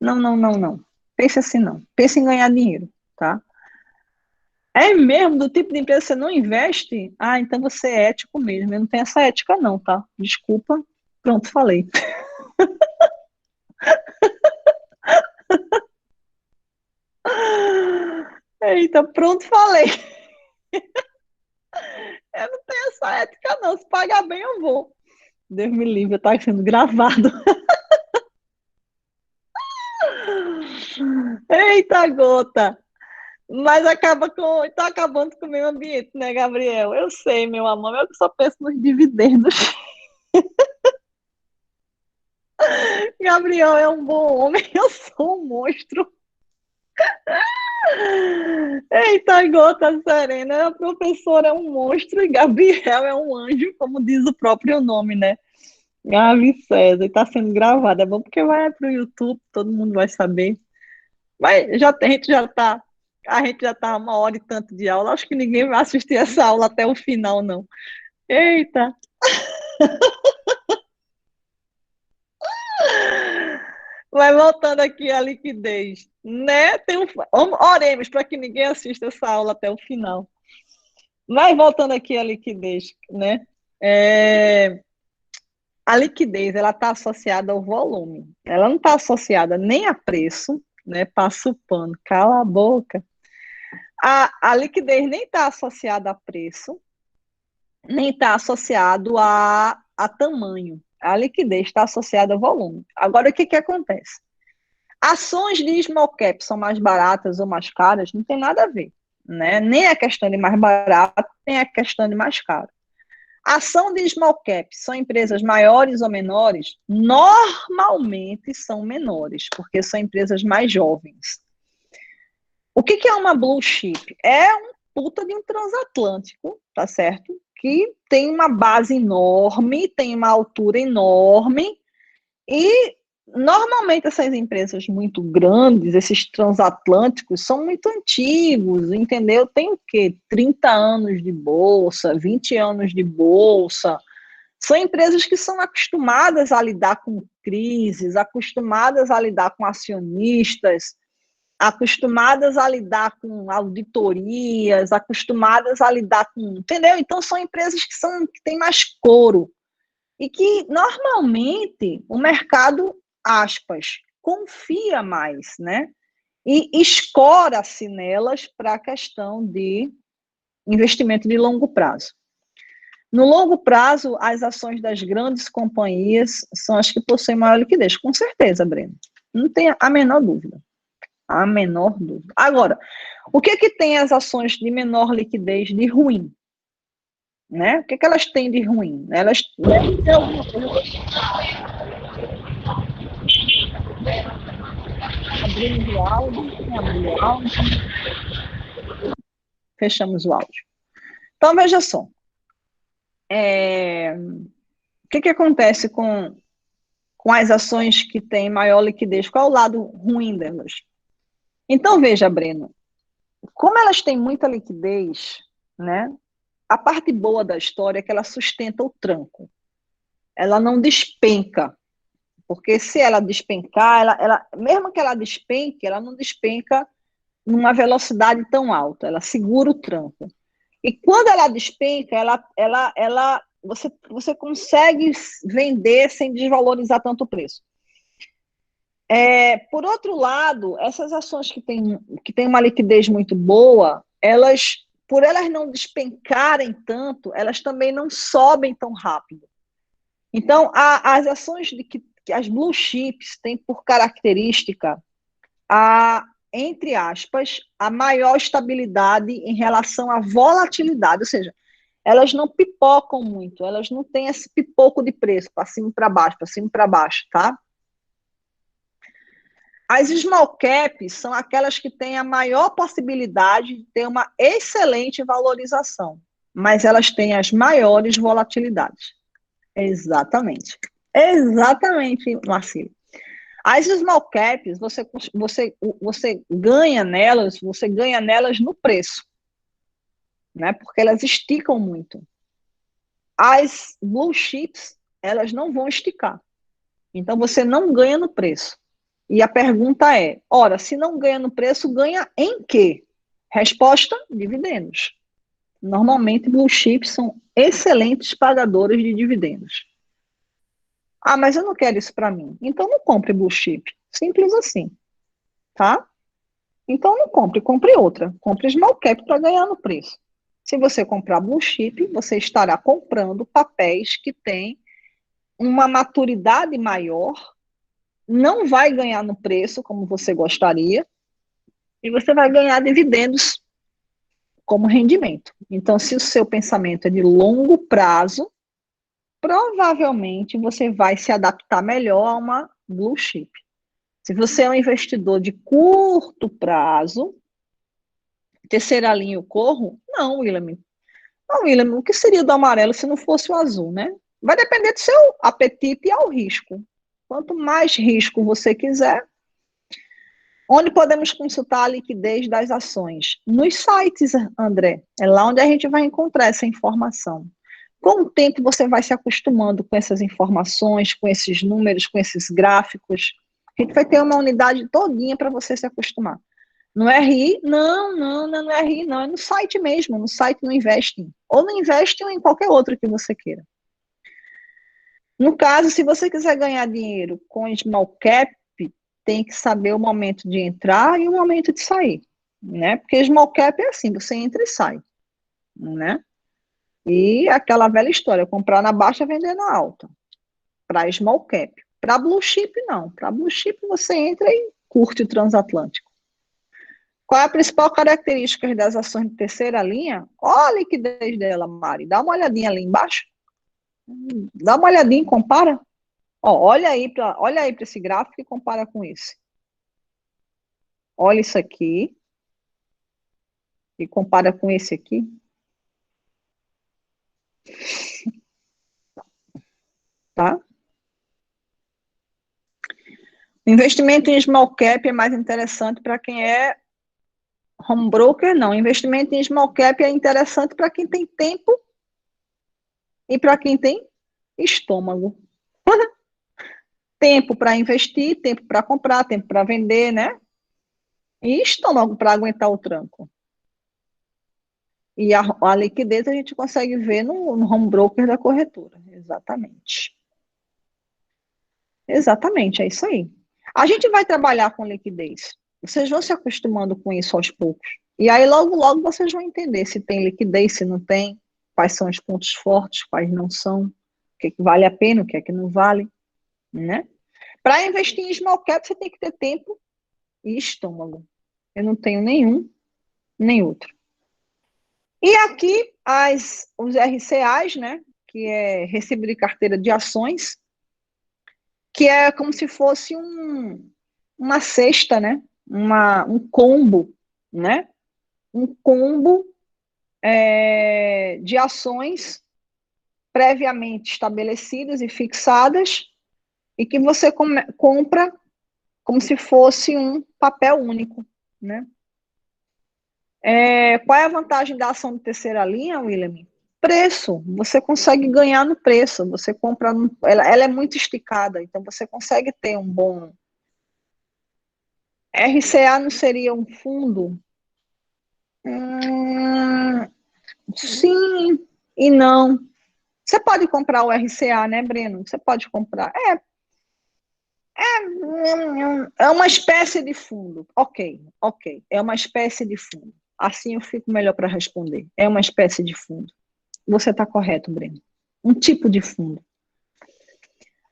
Speaker 1: Não. Pense assim, não. Pense em ganhar dinheiro, tá? É mesmo do tipo de empresa que você não investe? Então você é ético mesmo. Eu não tenho essa ética, não, tá? Desculpa. Pronto, falei. Eita, pronto, falei. Eu não tenho essa ética, não. Se pagar bem, eu vou. Deus me livre, tá sendo gravado. Eita, gota. Mas tá acabando com o meio ambiente, né, Gabriel? Eu sei, meu amor, eu só penso nos dividendos. Gabriel é um bom homem, eu sou um monstro. Eita, gota serena, a professora é um monstro e Gabriel é um anjo, como diz o próprio nome, né? Gabi César, está sendo gravado. É bom porque vai para o YouTube, todo mundo vai saber. Mas a gente já tá 1 hora e tanto de aula. Acho que ninguém vai assistir essa aula até o final, não. Eita! Vai voltando aqui a liquidez, né? Oremos para que ninguém assista essa aula até o final. Vai voltando aqui a liquidez, né? A liquidez, ela está associada ao volume. Ela não está associada nem a preço, né? Passa o pano, cala a boca. A liquidez nem está associada a preço, nem está associado a tamanho. A liquidez está associada a volume. Agora, o que acontece? Ações de small cap são mais baratas ou mais caras? Não tem nada a ver, né? Nem a questão de mais barato, nem a questão de mais caro. Ação de small cap, são empresas maiores ou menores? Normalmente são menores, porque são empresas mais jovens. O que é uma blue chip? É um puta de um transatlântico, tá certo? Que tem uma base enorme, tem uma altura enorme, e normalmente essas empresas muito grandes, esses transatlânticos, são muito antigos, entendeu? Tem o quê? 30 anos de bolsa, 20 anos de bolsa. São empresas que são acostumadas a lidar com crises, acostumadas a lidar com acionistas, acostumadas a lidar com auditorias, acostumadas a lidar com, entendeu? Então são empresas que têm mais couro e que normalmente o mercado, aspas, confia mais, né? E escora-se nelas para a questão de investimento de longo prazo. No longo prazo, as ações das grandes companhias são as que possuem maior liquidez, com certeza, Breno. Não tem a menor dúvida. A menor dúvida. Agora, o que tem as ações de menor liquidez de ruim? Né? O que elas têm de ruim? Elas devem ter alguma coisa. Abrimos o áudio, abrimos o áudio. Fechamos o áudio. Então, veja só. O que acontece com as ações que têm maior liquidez? Qual é o lado ruim delas? Então, veja, Breno, como elas têm muita liquidez, né? A parte boa da história é que ela sustenta o tranco. Ela não despenca. Porque se ela despencar, mesmo que ela despenque, ela não despenca numa velocidade tão alta. Ela segura o tranco. E quando ela despenca, você consegue vender sem desvalorizar tanto o preço. Por outro lado, essas ações que têm uma liquidez muito boa, por elas não despencarem tanto, elas também não sobem tão rápido. Então, as ações que as blue chips têm por característica entre aspas, a maior estabilidade em relação à volatilidade, ou seja, elas não pipocam muito, elas não têm esse pipoco de preço, para cima e para baixo, tá? As small caps são aquelas que têm a maior possibilidade de ter uma excelente valorização, mas elas têm as maiores volatilidades. Exatamente. Exatamente, Marcelo. As small caps, você ganha nelas no preço, né? Porque elas esticam muito. As blue chips, elas não vão esticar. Então, você não ganha no preço. E a pergunta é, ora, se não ganha no preço, ganha em quê? Resposta, dividendos. Normalmente, blue chips são excelentes pagadores de dividendos. Ah, mas eu não quero isso para mim. Então, não compre blue chip. Simples assim. Tá? Então, não compre. Compre outra. Compre small cap para ganhar no preço. Se você comprar blue chip, você estará comprando papéis que têm uma maturidade maior, não vai ganhar no preço como você gostaria, e você vai ganhar dividendos como rendimento. Então, se o seu pensamento é de longo prazo, provavelmente você vai se adaptar melhor a uma blue chip. Se você é um investidor de curto prazo, terceira linha eu corro? Não, William. Não, William, o que seria do amarelo se não fosse o azul, né? Vai depender do seu apetite ao risco. Quanto mais risco você quiser. Onde podemos consultar a liquidez das ações? Nos sites, André. É lá onde a gente vai encontrar essa informação. Com o tempo você vai se acostumando com essas informações, com esses números, com esses gráficos. A gente vai ter uma unidade todinha para você se acostumar. No RI? Não é RI, não. É no site mesmo, no site no Investing. Ou no Investing ou em qualquer outro que você queira. No caso, se você quiser ganhar dinheiro com small cap, tem que saber o momento de entrar e o momento de sair, né? Porque small cap é assim, você entra e sai, né? E aquela velha história, comprar na baixa, vender na alta. Para small cap. Para blue chip, não. Para blue chip, você entra e curte o transatlântico. Qual é a principal característica das ações de terceira linha? Olha a liquidez dela, Mari. Dá uma olhadinha ali embaixo. Dá uma olhadinha, compara. Ó, olha aí para esse gráfico e compara com esse. Olha isso aqui e compara com esse aqui. Tá? Investimento em small cap é mais interessante para quem é home broker, não. Investimento em small cap é interessante para quem tem tempo e para quem tem estômago. Tempo para investir, tempo para comprar, tempo para vender, né? E estômago para aguentar o tranco. E a liquidez a gente consegue ver no home broker da corretora. Exatamente. Exatamente, é isso aí. A gente vai trabalhar com liquidez. Vocês vão se acostumando com isso aos poucos. E aí, logo, logo, vocês vão entender se tem liquidez, se não tem, quais são os pontos fortes, quais não são, o que vale a pena, o que é que não vale, né? Para investir em small cap, você tem que ter tempo e estômago. Eu não tenho nenhum, nem outro. E aqui, os RCAs, né? Que é recibo de carteira de ações, que é como se fosse uma cesta, né? Um combo, né? Um combo de ações previamente estabelecidas e fixadas e que você compra como se fosse um papel único, né? Qual é a vantagem da ação de terceira linha, William? Preço. Você consegue ganhar no preço. Você compra, ela é muito esticada, então você consegue ter um bom. RCA não seria um fundo? Sim e não. Você pode comprar o RCA, né, Breno? Você pode comprar. É uma espécie de fundo. Ok. É uma espécie de fundo. Assim eu fico melhor para responder. É uma espécie de fundo. Você está correto, Breno. Um tipo de fundo.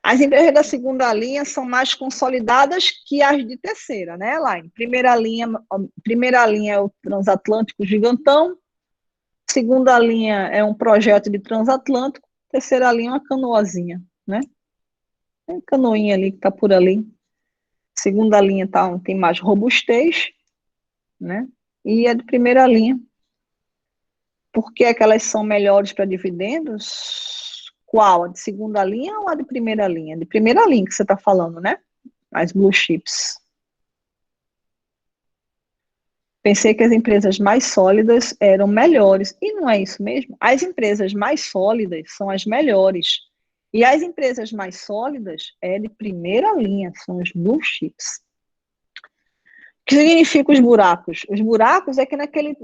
Speaker 1: As empresas da segunda linha são mais consolidadas que as de terceira, né, Elaine? Primeira linha é o transatlântico gigantão, segunda linha é um projeto de transatlântico, terceira linha é uma canoazinha, né? É uma canoinha ali que está por ali. Segunda linha tem mais robustez, né? E a de primeira linha. Por que é que elas são melhores para dividendos? Qual? A de segunda linha ou a de primeira linha? De primeira linha que você está falando, né? As blue chips. Pensei que as empresas mais sólidas eram melhores. E não é isso mesmo? As empresas mais sólidas são as melhores. E as empresas mais sólidas é de primeira linha, são os blue chips. O que significa os buracos? Os buracos é que naquele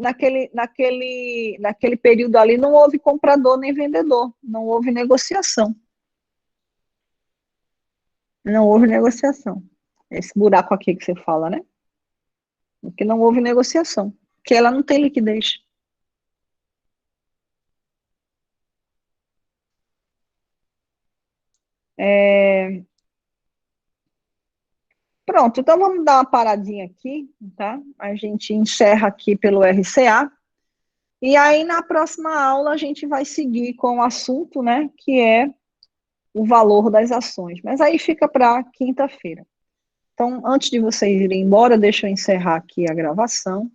Speaker 1: período ali não houve comprador nem vendedor, não houve negociação. Não houve negociação. Esse buraco aqui que você fala, né? Porque não houve negociação, porque ela não tem liquidez. Pronto, então vamos dar uma paradinha aqui, tá? A gente encerra aqui pelo RCA. E aí, na próxima aula, a gente vai seguir com o assunto, né? Que é o valor das ações. Mas aí fica para quinta-feira. Então, antes de vocês irem embora, deixa eu encerrar aqui a gravação.